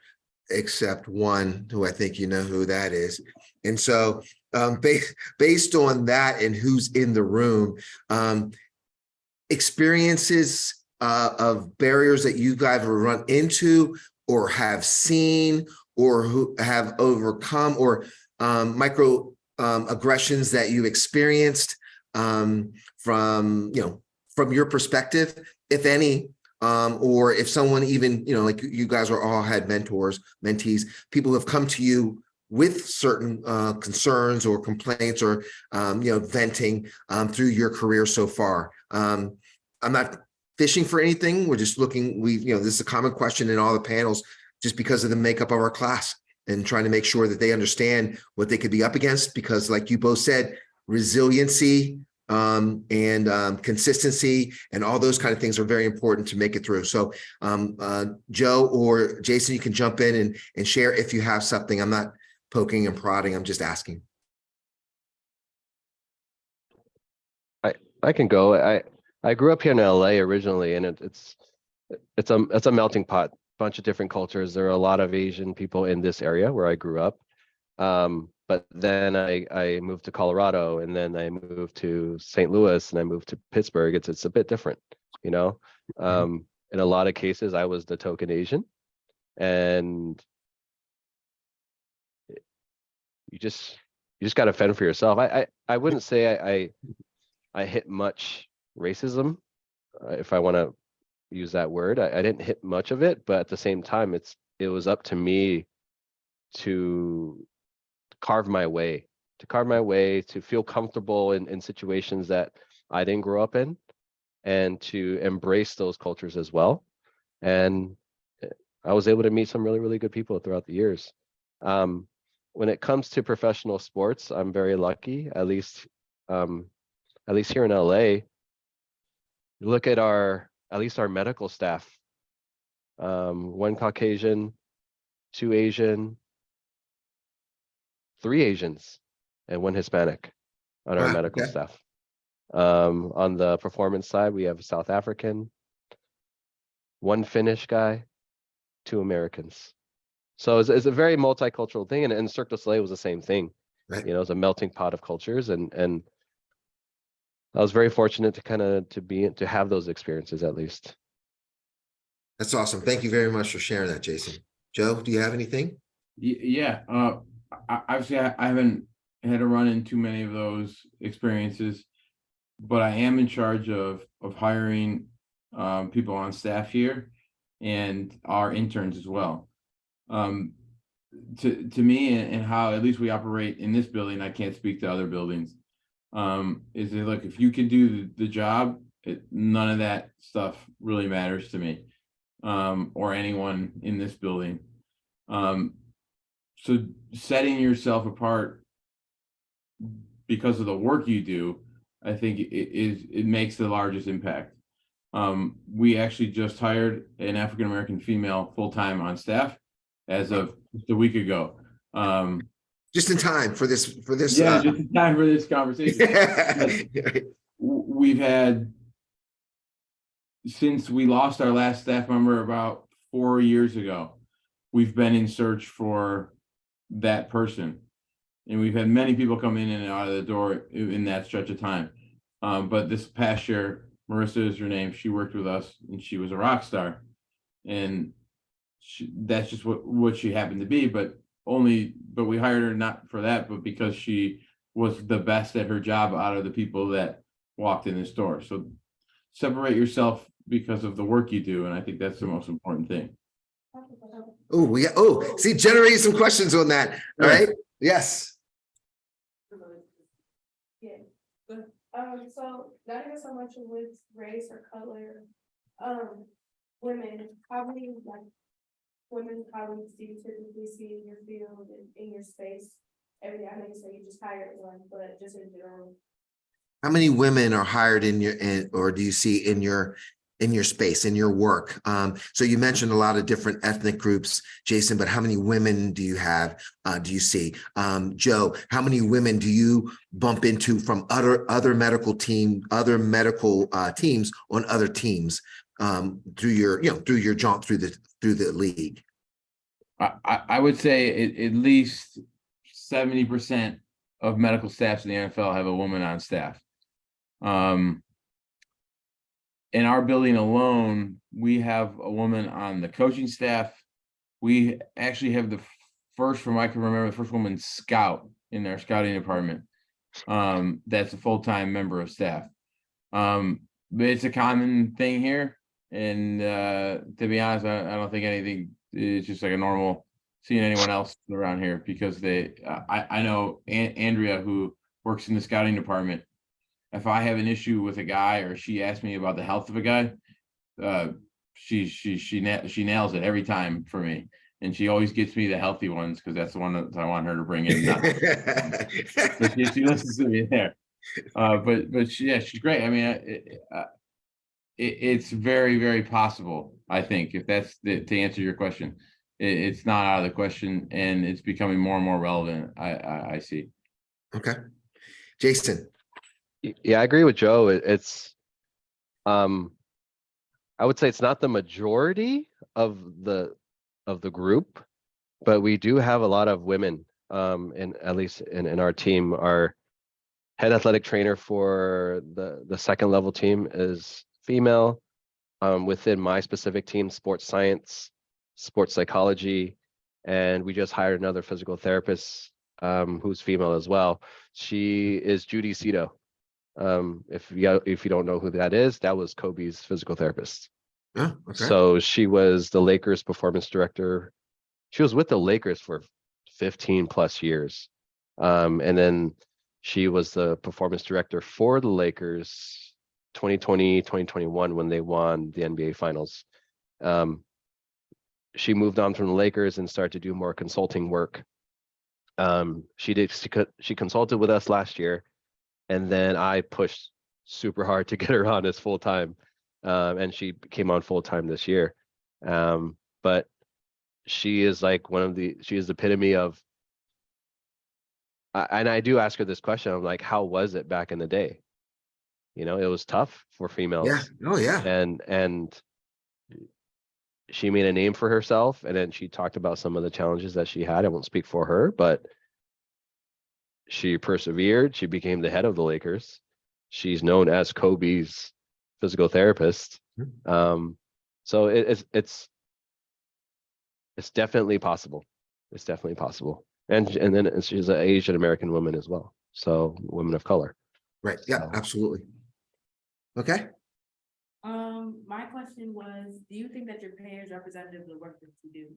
except one who I think you know who that is. And so based on that and who's in the room, experiences of barriers that you guys have run into or have seen or who have overcome, or micro aggressions that you've experienced from your perspective, if any, or if someone even, like you guys are all had mentors, mentees, people who have come to you with certain concerns or complaints or venting through your career so far. I'm not fishing for anything. We're just looking. This is a common question in all the panels, just because of the makeup of our class and trying to make sure that they understand what they could be up against. Because, like you both said, resiliency and consistency and all those kind of things are very important to make it through. So, Joe or Jason, you can jump in and share if you have something. I'm not poking and prodding. I'm just asking. I can go. I grew up here in LA originally, and it's a melting pot, bunch of different cultures. There are a lot of Asian people in this area where I grew up. But then I moved to Colorado, and then I moved to St. Louis, and I moved to Pittsburgh. It's a bit different, In a lot of cases, I was the token Asian, and you just got to fend for yourself. I wouldn't say I hit much racism, if I want to use that word. I didn't hit much of it, but at the same time, it was up to me to carve my way, to feel comfortable in situations that I didn't grow up in, and to embrace those cultures as well. And I was able to meet some really, really good people throughout the years. When it comes to professional sports, I'm very lucky, at least here in LA. Look at at least our medical staff. 1 Caucasian, 2 Asian, 3 Asians, and 1 Hispanic on our Wow, medical okay. staff. On the performance side, we have a South African, 1 Finnish guy, 2 Americans. So it's a very multicultural thing, and Cirque du Soleil was the same thing. Right. You know, it's a melting pot of cultures, and I was very fortunate to have those experiences at least. That's awesome. Thank you very much for sharing that, Jason. Joe, do you have anything? Yeah. Obviously, I haven't had to run in too many of those experiences, but I am in charge of hiring people on staff here and our interns as well. To me, and how at least we operate in this building, I can't speak to other buildings. Is that, look, if you can do the job, none of that stuff really matters to me, or anyone in this building. So setting yourself apart because of the work you do, I think it makes the largest impact. We actually just hired an African American female full-time on staff as of just a week ago. Just in time for this. Yeah, just in time for this conversation. We've had, since we lost our last staff member about 4 years ago, we've been in search for that person. And we've had many people come in and out of the door in that stretch of time. But this past year, Marissa is her name. She worked with us and she was a rock star. And that's just what she happened to be. But we hired her not for that, but because she was the best at her job out of the people that walked in this door. So separate yourself because of the work you do. And I think that's the most important thing. See, generate some questions on that. All right. Yes. Yeah. So not even so much with race or color, women, how many women colleagues do you typically see in your field and in your space every day? I know you say you just hired one, but just in general. How many women are hired or do you see in your space, in your work? So you mentioned a lot of different ethnic groups, Jason, but how many women do you have? Do you see? Joe, how many women do you bump into from other medical teams on other teams through your jaunt through the league? I would say at least 70% of medical staffs in the NFL have a woman on staff. In our building alone, we have a woman on the coaching staff. We actually have from I can remember, the first woman scout in our scouting department. That's a full-time member of staff. But it's a common thing here. And to be honest, I don't think anything, it's just like a normal seeing anyone else around here, because I know Andrea, who works in the scouting department. If I have an issue with a guy or she asks me about the health of a guy, she nails it every time for me, and she always gets me the healthy ones because that's the one that I want her to bring in. But she listens to me there. But she's great. I mean, it's very, very possible. I think if that's to answer your question, it's not out of the question, and it's becoming more and more relevant. I see. Okay, Jason. Yeah, I agree with Joe. It's I would say it's not the majority of the group, but we do have a lot of women at least in our team. Our head athletic trainer for the second level team is female. Within my specific team, sports science, sports psychology, and we just hired another physical therapist who's female as well. She is Judy Cito. If you don't know who that is, that was Kobe's physical therapist. Oh, okay. So she was the Lakers performance director. She was with the Lakers for 15 plus years. And then she was the performance director for the Lakers 2020, 2021 when they won the NBA finals. She moved on from the Lakers and started to do more consulting work. She consulted with us last year, and then I pushed super hard to get her on as full time. And she came on full time this year. But she is like she is the epitome of, and I do ask her this question. I'm like, how was it back in the day? You know, it was tough for females. Yeah. Oh, yeah. And she made a name for herself, and then she talked about some of the challenges that she had. I won't speak for her, but she persevered. She became the head of the Lakers. She's known as Kobe's physical therapist. So it's definitely possible. It's definitely possible. And then she's an Asian American woman as well. So women of color. Right. Yeah, So. absolutely. Okay. My question was, do you think that your pay is representative of the work that you do?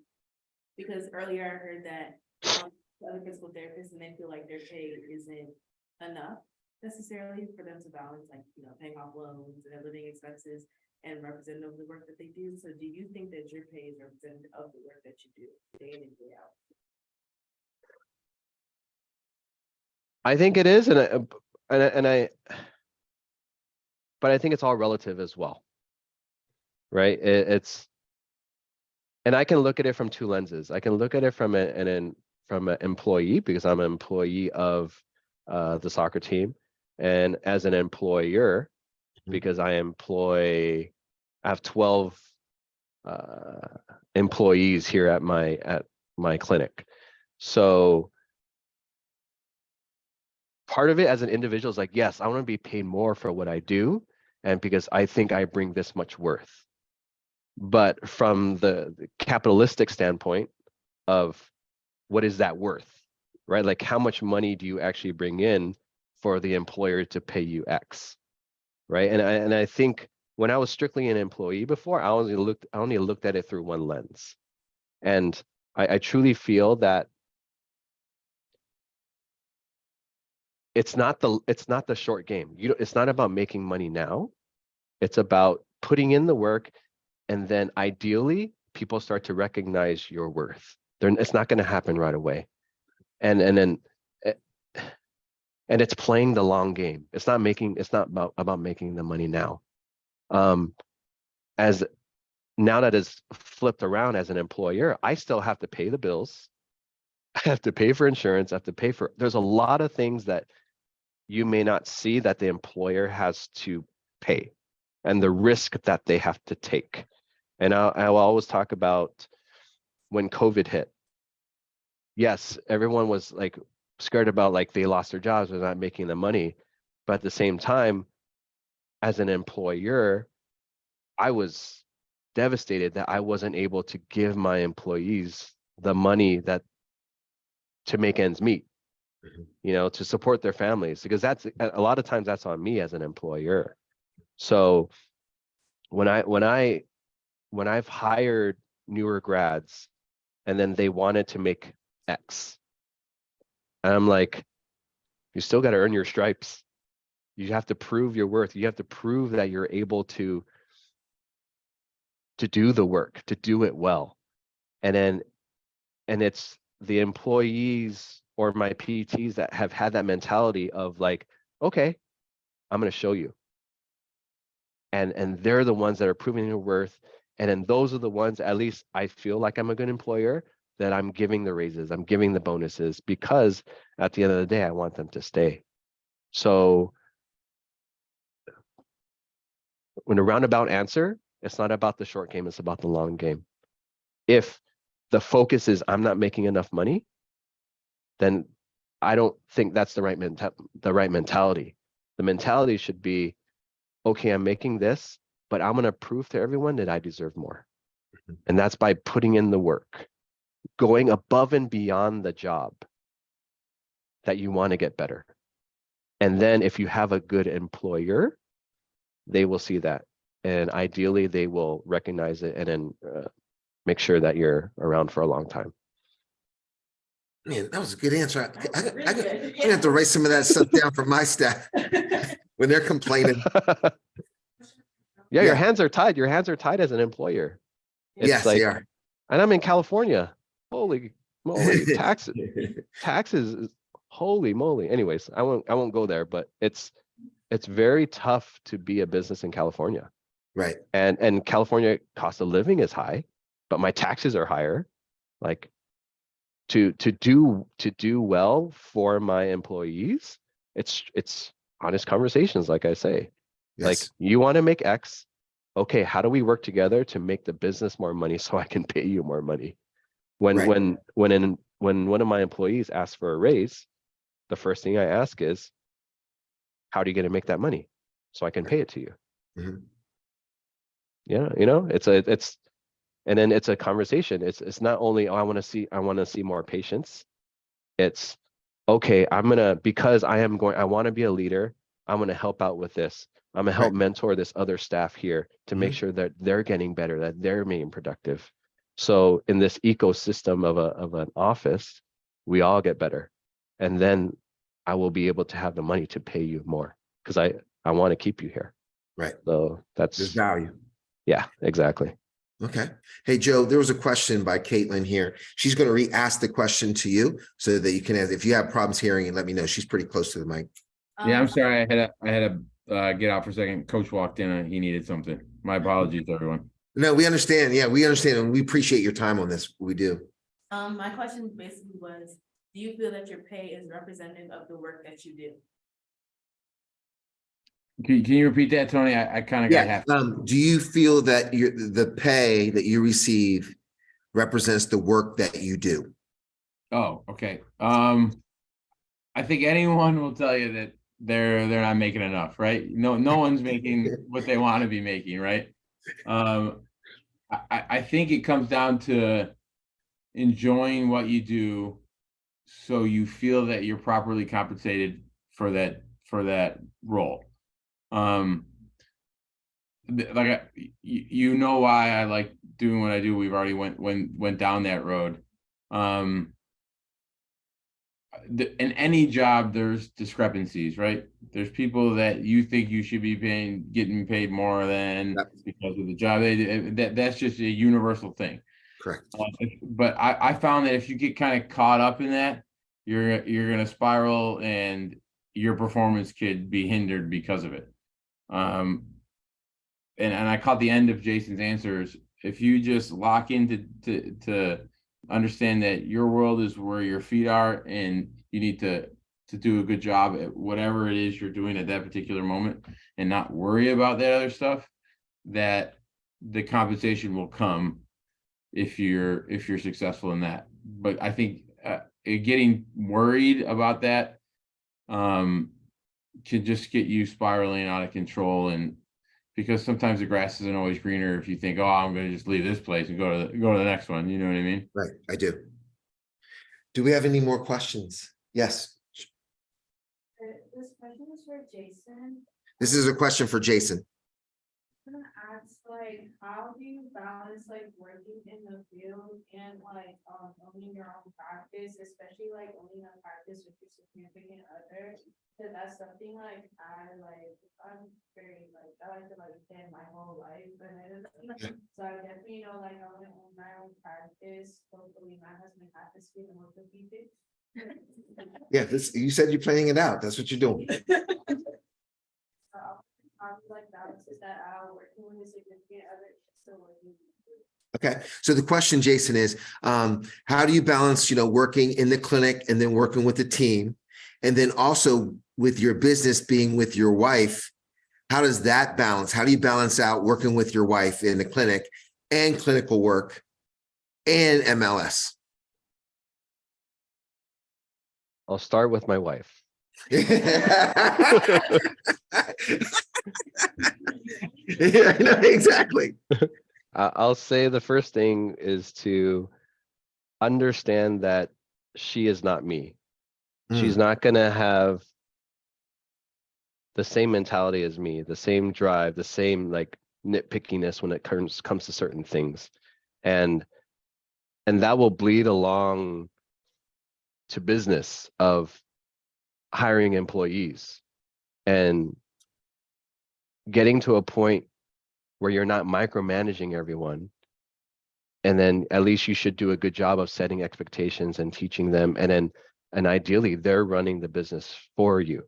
Because earlier I heard that other physical therapists, and they feel like their pay isn't enough necessarily for them to balance, like, you know, paying off loans and living expenses and representative of the work that they do. So do you think that your pay is representative of the work that you do day in and day out? I think it is, but I think it's all relative as well, right? And I can look at it from two lenses. I can look at it from an employee, because I'm an employee of the soccer team, and as an employer, because I have 12 employees here at my clinic. So part of it as an individual is like, yes, I want to be paid more for what I do, and because I think I bring this much worth. But from the capitalistic standpoint of what is that worth, right? Like, how much money do you actually bring in for the employer to pay you X, right? And I think when I was strictly an employee before, I only looked at it through one lens. And I truly feel that it's not the short game. It's not about making money now. It's about putting in the work, and then ideally people start to recognize your worth. It's not going to happen right away. And it's playing the long game. It's not about making the money now. As now that it's flipped around, as an employer, I still have to pay the bills. I have to pay for insurance. I have to pay for, there's a lot of things that you may not see that the employer has to pay, and the risk that they have to take. And I'll always talk about when COVID hit. Yes, everyone was like scared about, like, they lost their jobs, they're not making the money. But at the same time, as an employer, I was devastated that I wasn't able to give my employees the money to make ends meet, you know, to support their families, because that's a lot of times that's on me as an employer. So when I've hired newer grads, and then they wanted to make X, I'm like, you still got to earn your stripes. You have to prove your worth. You have to prove that you're able to do the work, to do it well. And it's the employees or my PTs that have had that mentality of like, okay, I'm going to show you. And they're the ones that are proving their worth. And then those are the ones, at least I feel like I'm a good employer, that I'm giving the raises, I'm giving the bonuses, because at the end of the day, I want them to stay. So when a roundabout answer, it's not about the short game, it's about the long game. If the focus is I'm not making enough money, then I don't think that's the right mentality. The mentality should be, okay, I'm making this, but I'm going to prove to everyone that I deserve more. And that's by putting in the work, going above and beyond the job. that you want to get better. And then if you have a good employer, they will see that. And ideally, they will recognize it and then make sure that you're around for a long time. Man, that was a good answer. I'm gonna have to write some of that stuff down for my staff when they're complaining. Yeah, Yeah. your hands are tied. Your hands are tied as an employer. It's Yes, like, they are. and I'm in California. Holy moly, taxes, holy moly. Anyways, I won't go there, but it's very tough to be a business in California. Right. And California cost of living is high, but my taxes are higher. Like to do well for my employees, it's honest conversations, like I say. Like, Yes. you want to make X, okay, how do we work together to make the business more money so I can pay you more money? When Right. when one of my employees asks for a raise, the first thing I ask is, how are you going to make that money so I can pay it to you? Mhm. Yeah, and then it's a conversation. It's not only, oh, I want to see more patients. It's, okay, because I want to be a leader, I'm going to help out with this. I'm going to help Right. mentor this other staff here to make Mhm. sure that they're getting better, that they're being productive. So in this ecosystem of an office, we all get better. And then I will be able to have the money to pay you more because I want to keep you here. Right. So There's that's, value. yeah, exactly. Okay. Hey, Joe, there was a question by Caitlin here. She's going to re-ask the question to you so that you can ask, if you have problems hearing it, let me know. She's pretty close to the mic. Yeah, I'm sorry. I had to get out for a second. Coach walked in and he needed something. My apologies, everyone. No, we understand. Yeah, we understand. And we appreciate your time on this. We do. My question basically was, do you feel that your pay is representative of the work that you do? Can you repeat that, Tony? I kind of got Yeah. half. Do you feel that the pay that you receive represents the work that you do? Oh, okay. I think anyone will tell you that they're not making enough, right? No one's making what they want to be making, right? I think it comes down to enjoying what you do, so you feel that you're properly compensated for that role. You know why I like doing what I do. We've already went down that road. In any job, there's discrepancies, right? There's people that you think you should be getting paid more than Yep. because of the job. That's just a universal thing. Correct. But I found that if you get kind of caught up in that, you're gonna spiral and your performance could be hindered because of it. And I caught the end of Jason's answers. If you just lock into to understand that your world is where your feet are, and you need to do a good job at whatever it is you're doing at that particular moment, and not worry about that other stuff, that the compensation will come if you're successful in that. But I think getting worried about that can just get you spiraling out of control, and because sometimes the grass isn't always greener if you think, oh, I'm going to just leave this place and go to the next one. You know what I mean? Right. I do. Do we have any more questions? Yes. This question is for Jason. This is a question for Jason. I'm gonna ask, like, how do you balance like working in the field and like owning your own practice, especially like owning a practice with your significant other? Because that's something like I'm very like I like to like plan my whole life, and so I definitely like I want to own my own practice. Hopefully, my husband has to speak and work with people. Yeah, you said you're planning it out. That's what you're doing. Like balances that out, working with a significant other, still working. Okay, so the question, Jason, is how do you balance, working in the clinic and then working with the team, and then also with your business being with your wife? How does that balance? How do you balance out working with your wife in the clinic and clinical work and MLS? I'll start with my wife. Yeah, no, exactly. I'll say the first thing is to understand that she is not me. She's not gonna have the same mentality as me, the same drive, the same like nitpickiness when it comes to certain things. And that will bleed along to business of hiring employees and getting to a point where you're not micromanaging everyone. And then at least you should do a good job of setting expectations and teaching them. And ideally they're running the business for you.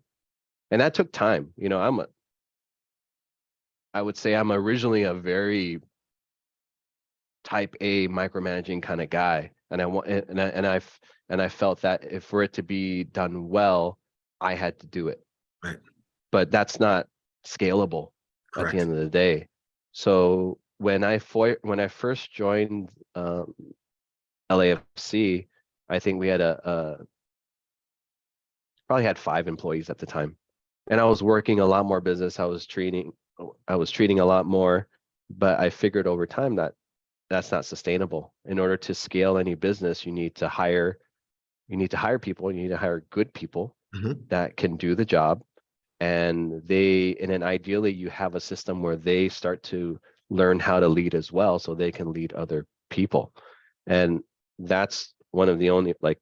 And that took time. You know, I would say I'm originally a very type A micromanaging kind of guy. And I felt that if for it to be done well, I had to do it. Right. But that's not scalable at the end of the day. So when I first joined LAFC, I think we had probably had 5 employees at the time. And I was working a lot more business. I was treating a lot more, but I figured over time that that's not sustainable. In order to scale any business, you need to hire people, you need to hire good people that can do the job. And then ideally you have a system where they start to learn how to lead as well, so they can lead other people. And that's one of the only, like,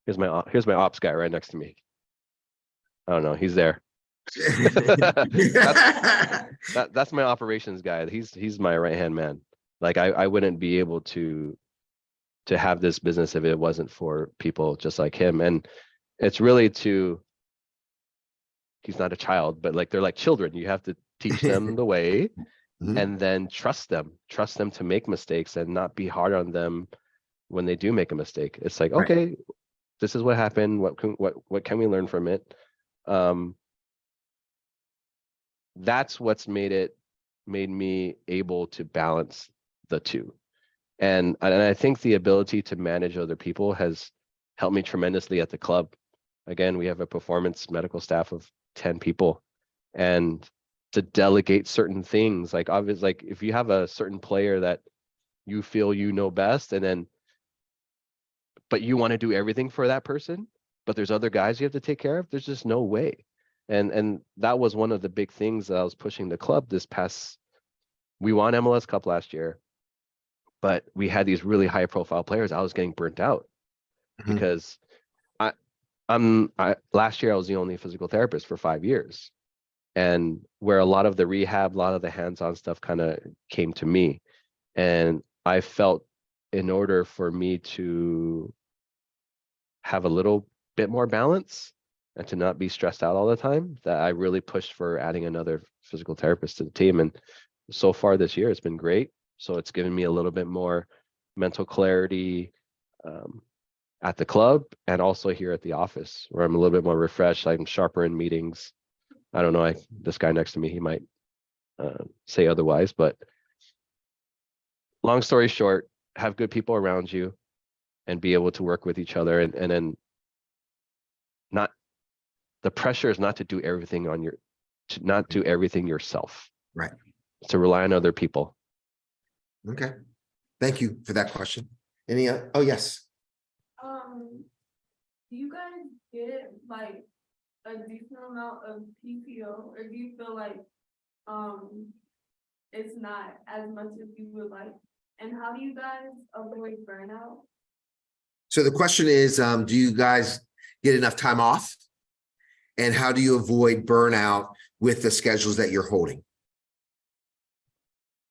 here's my ops guy right next to me. I don't know, he's there. That's my operations guy. He's my right-hand man. Like I wouldn't be able to have this business if it wasn't for people just like him. And it's really he's not a child, but like they're like children. You have to teach them the way and then trust them to make mistakes and not be hard on them when they do make a mistake. It's like, okay, this is what happened. What can we learn from it? That's what's made me able to balance the two. And I think the ability to manage other people has helped me tremendously at the club. Again, we have a performance medical staff of 10 people, and to delegate certain things, like obviously, like if you have a certain player that you feel you know best, but you want to do everything for that person, but there's other guys you have to take care of, there's just no way. And that was one of the big things that I was pushing the club we won MLS Cup last year, but we had these really high profile players. I was getting burnt out because last year I was the only physical therapist for 5 years, and where a lot of the rehab, a lot of the hands-on stuff kind of came to me. And I felt in order for me to have a little bit more balance and to not be stressed out all the time, that I really pushed for adding another physical therapist to the team. And so far this year, it's been great. So it's given me a little bit more mental clarity at the club and also here at the office, where I'm a little bit more refreshed. I'm sharper in meetings. I don't know, this guy next to me, he might say otherwise, but long story short, have good people around you and be able to work with each other, and then not, the pressure is not to do everything not do everything yourself. Right. To rely on other people. Okay. Thank you for that question. Any, oh, yes. Do you guys get like a decent amount of PTO, or do you feel like, it's not as much as you would like? And how do you guys avoid burnout? So the question is, do you guys get enough time off? And how do you avoid burnout with the schedules that you're holding?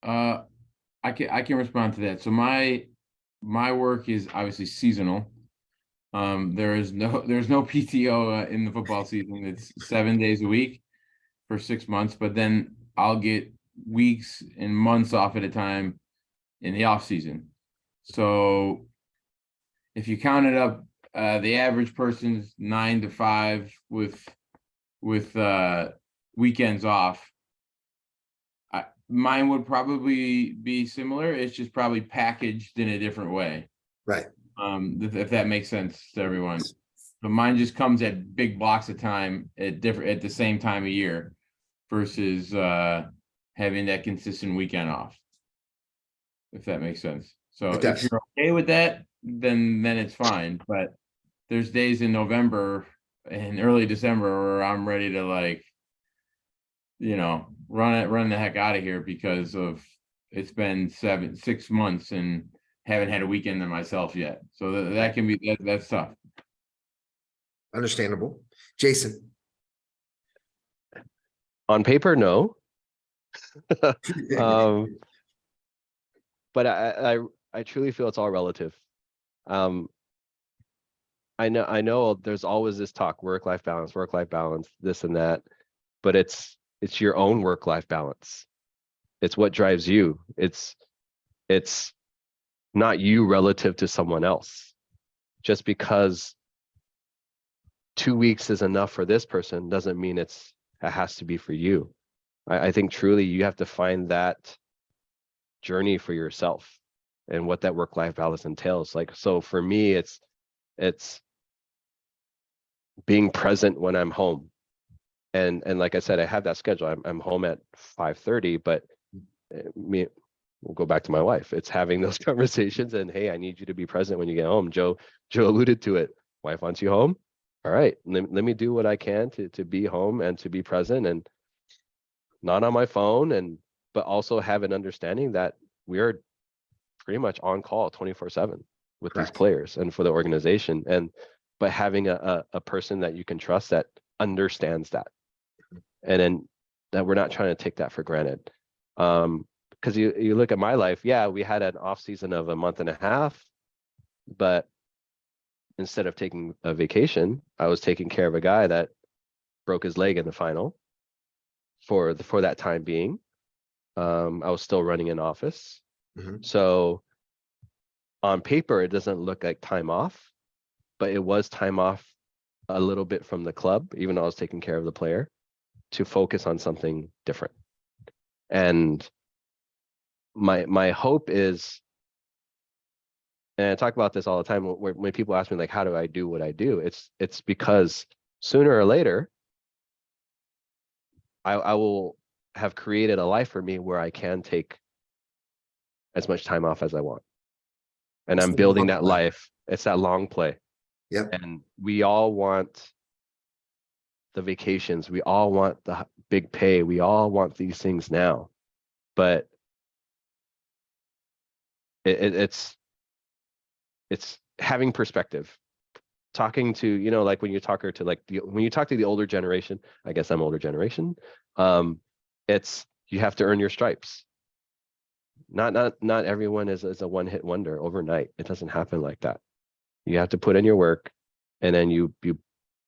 I can respond to that. So my work is obviously seasonal. There's no PTO in the football season. It's 7 days a week for 6 months, but then I'll get weeks and months off at a time in the off season. So if you count it up, the average person's 9 to 5 with weekends off. Mine would probably be similar. It's just probably packaged in a different way. Right. If that makes sense to everyone. But mine just comes at big blocks of time at the same time of year versus having that consistent weekend off. If that makes sense. So if you're okay with that, then it's fine. But there's days in November in early December where I'm ready to like, run the heck out of here because of it's been 6 months and haven't had a weekend to myself yet. So that can be that's tough. Understandable. Jason. On paper, no. Um, but I truly feel it's all relative. I know there's always this talk, work-life balance, this and that, but it's your own work-life balance. It's what drives you. It's not you relative to someone else. Just because 2 weeks is enough for this person doesn't mean it has to be for you. I think truly you have to find that journey for yourself and what that work-life balance entails. Like, so for me, it's being present when I'm home. And like I said, I have that schedule. I'm home at 5:30, but we'll go back to my wife. It's having those conversations and, hey, I need you to be present when you get home. Joe alluded to it. Wife wants you home. All right, let me do what I can to be home and to be present and not on my phone, but also have an understanding that we are pretty much on call 24/7 with these players and for the organization, but having a person that you can trust that understands that, and then that we're not trying to take that for granted. Because you look at my life, yeah, we had an off season of a month and a half, but instead of taking a vacation, I was taking care of a guy that broke his leg in the final. For that time being, I was still running an office. So on paper, it doesn't look like time off, but it was time off a little bit from the club, even though I was taking care of the player, to focus on something different. And my hope is, and I talk about this all the time when people ask me, like, how do I do what I do? It's because sooner or later, I will have created a life for me where I can take as much time off as I want. And I'm building that life. It's that long play. Yep. And we all want the vacations. We all want the big pay. We all want these things now. But it's having perspective. Talking to, like when you talk to when you talk to the older generation, I guess I'm older generation. It's, you have to earn your stripes. Not everyone is a one-hit wonder overnight. It doesn't happen like that. You have to put in your work, and then you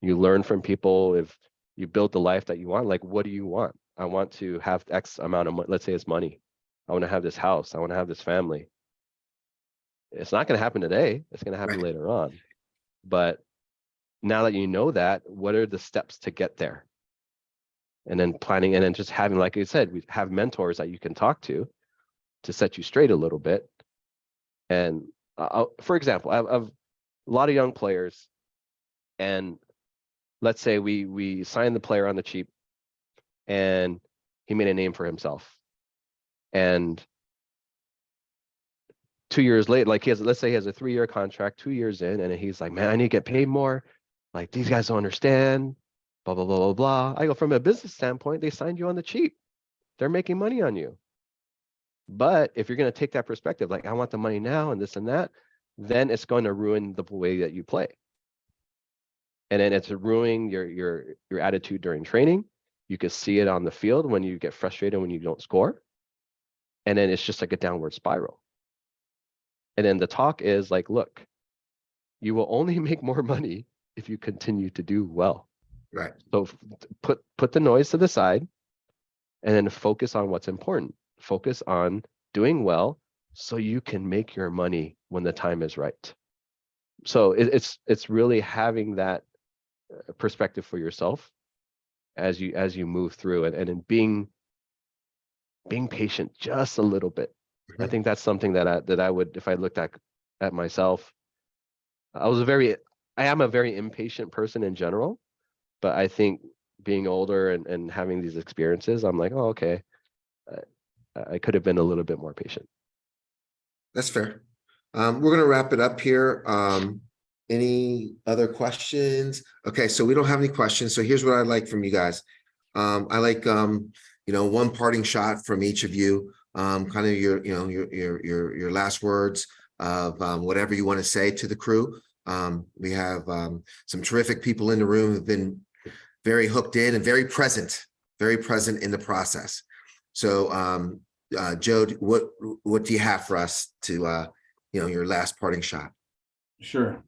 learn from people. If you build the life that you want, like, what do you want? I want to have X amount of money. Let's say it's money. I want to have this house. I want to have this family. It's not going to happen today. It's going to happen later on. But now that you know that, what are the steps to get there? And then planning, and then just having, like I said, we have mentors that you can talk to set you straight a little bit. And for example, I have a lot of young players, and let's say we signed the player on the cheap, and he made a name for himself. And 2 years later, like let's say he has a 3-year contract, 2 years in, and he's like, man, I need to get paid more. Like, these guys don't understand, blah, blah, blah, blah, blah. I go, from a business standpoint, they signed you on the cheap. They're making money on you. But if you're going to take that perspective, like, I want the money now and this and that, then it's going to ruin the way that you play. And then it's ruining your attitude during training. You can see it on the field when you get frustrated when you don't score. And then it's just like a downward spiral. And then the talk is like, look, you will only make more money if you continue to do well. Right. So put the noise to the side, and then focus on what's important. Focus on doing well so you can make your money when the time is right. So it's really having that perspective for yourself as you move through it, and then being patient just a little bit. I think that's something that I would, if I looked at myself, I am a very impatient person in general, but I think being older and having these experiences, I'm like, oh, okay, I could have been a little bit more patient. That's fair. We're going to wrap it up here. Any other questions? Okay, so we don't have any questions. So here's what I'd like from you guys. I like, one parting shot from each of you. Kind of your last words of whatever you want to say to the crew. We have some terrific people in the room who've been very hooked in and very present in the process. So, Joe, what do you have for us to, your last parting shot? Sure.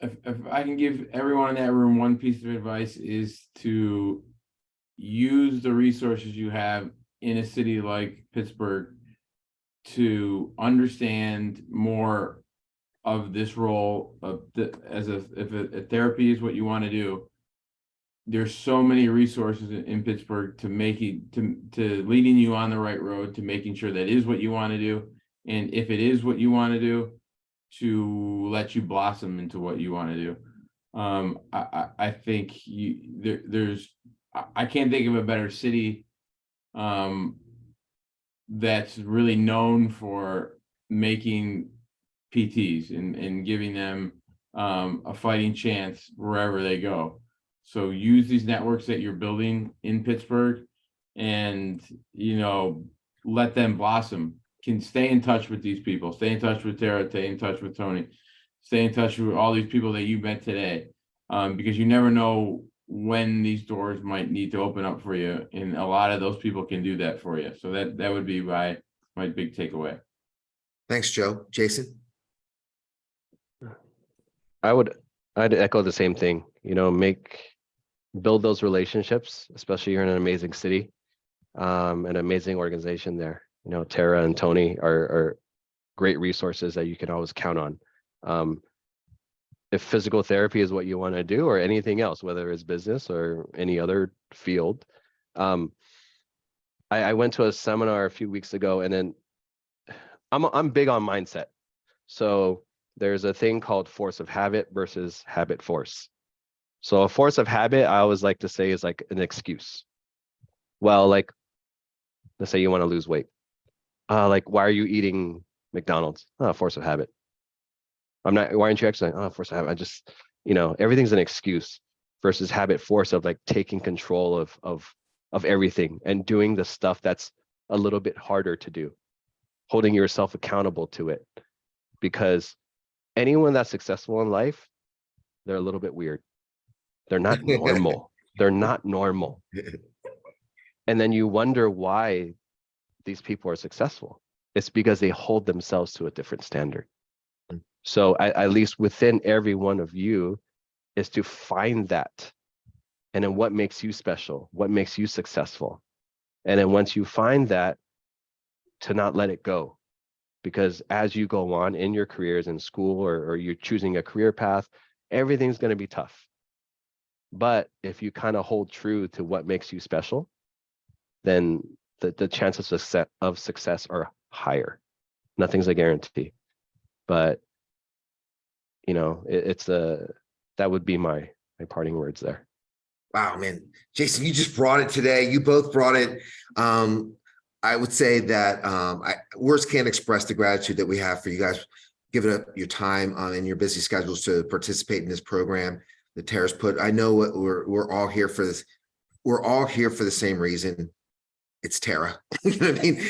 If I can give everyone in that room one piece of advice, is to use the resources you have in a city like Pittsburgh to understand more of this role of if therapy is what you want to do. There's so many resources in Pittsburgh to leading you on the right road, to making sure that is what you want to do, and if it is what you want to do, to let you blossom into what you want to do. I think I can't think of a better city that's really known for making PTs and giving them a fighting chance wherever they go. So use these networks that you're building in Pittsburgh and, let them blossom. Can stay in touch with these people, stay in touch with Tara, stay in touch with Tony, stay in touch with all these people that you met today. Because you never know when these doors might need to open up for you. And a lot of those people can do that for you. So that would be my big takeaway. Thanks, Joe. Jason? I'd echo the same thing, build those relationships, especially you're in an amazing city, an amazing organization there. Tara and Tony are great resources that you can always count on. If physical therapy is what you want to do, or anything else, whether it's business or any other field. I went to a seminar a few weeks ago, and then I'm big on mindset. So there's a thing called force of habit versus habit force. So a force of habit, I always like to say, is like an excuse. Well, like, let's say you want to lose weight. Like, why are you eating McDonald's? Force of habit. Why aren't you exercising? Force of habit. I just, everything's an excuse, versus habit force of like taking control of everything and doing the stuff that's a little bit harder to do, holding yourself accountable to it. Because anyone that's successful in life, they're a little bit weird. They're not normal. They're not normal. And then you wonder why these people are successful. It's because they hold themselves to a different standard. So at least within every one of you is to find that. And then what makes you special? What makes you successful? And then once you find that, to not let it go. Because as you go on in your careers in school, or you're choosing a career path, everything's going to be tough. But if you kind of hold true to what makes you special, then the chances of success are higher. Nothing's a guarantee, but that would be my parting words there. Wow, man. Jason, you just brought it today. You both brought it. I would say that words can't express the gratitude that we have for you guys giving up your time in your busy schedules to participate in this program that Tara's put. I know we're all here for this. We're all here for the same reason. It's Tara. You know what I mean?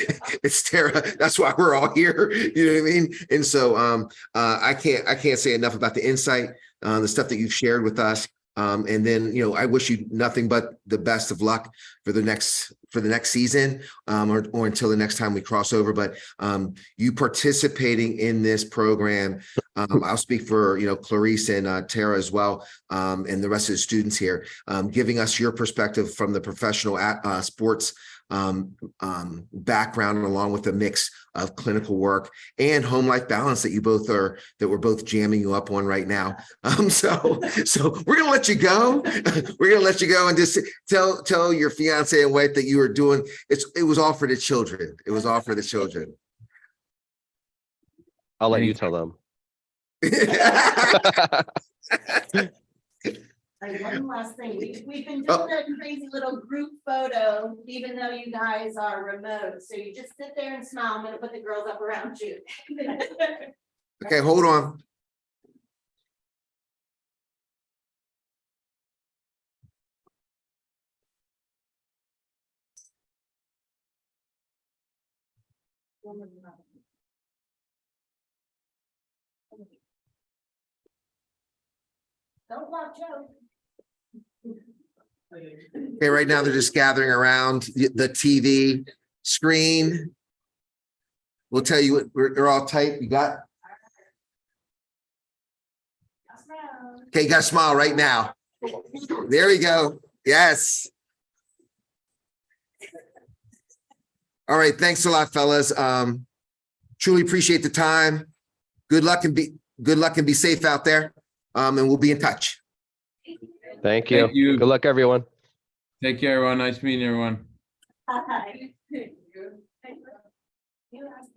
It's Tara. That's why we're all here. You know what I mean? And so I can't say enough about the insight, the stuff that you've shared with us. And then, I wish you nothing but the best of luck for the next season, or until the next time we cross over. But you participating in this program, I'll speak for Clarice and Tara as well, and the rest of the students here, giving us your perspective from the professional sports background, along with a mix of clinical work and home life balance that we're both jamming you up on right now. So we're gonna let you go. We're gonna let you go and just tell your fiance and wife that you were doing it was all for the children. It was all for the children. I'll let you tell them. One last thing, we've been doing that crazy little group photo, even though you guys are remote. So you just sit there and smile. I'm gonna put the girls up around you. Okay, hold on. Don't block Joe. Okay, right now they're just gathering around the TV screen. We'll tell you what, we're all tight. You got, okay, you got to smile right now. There we go. Yes. All right. Thanks a lot, fellas. Truly appreciate the time. Good luck and be safe out there. And we'll be in touch. Thank you. Thank you. Good luck, everyone. Take care, everyone. Nice meeting everyone. Hi. You asked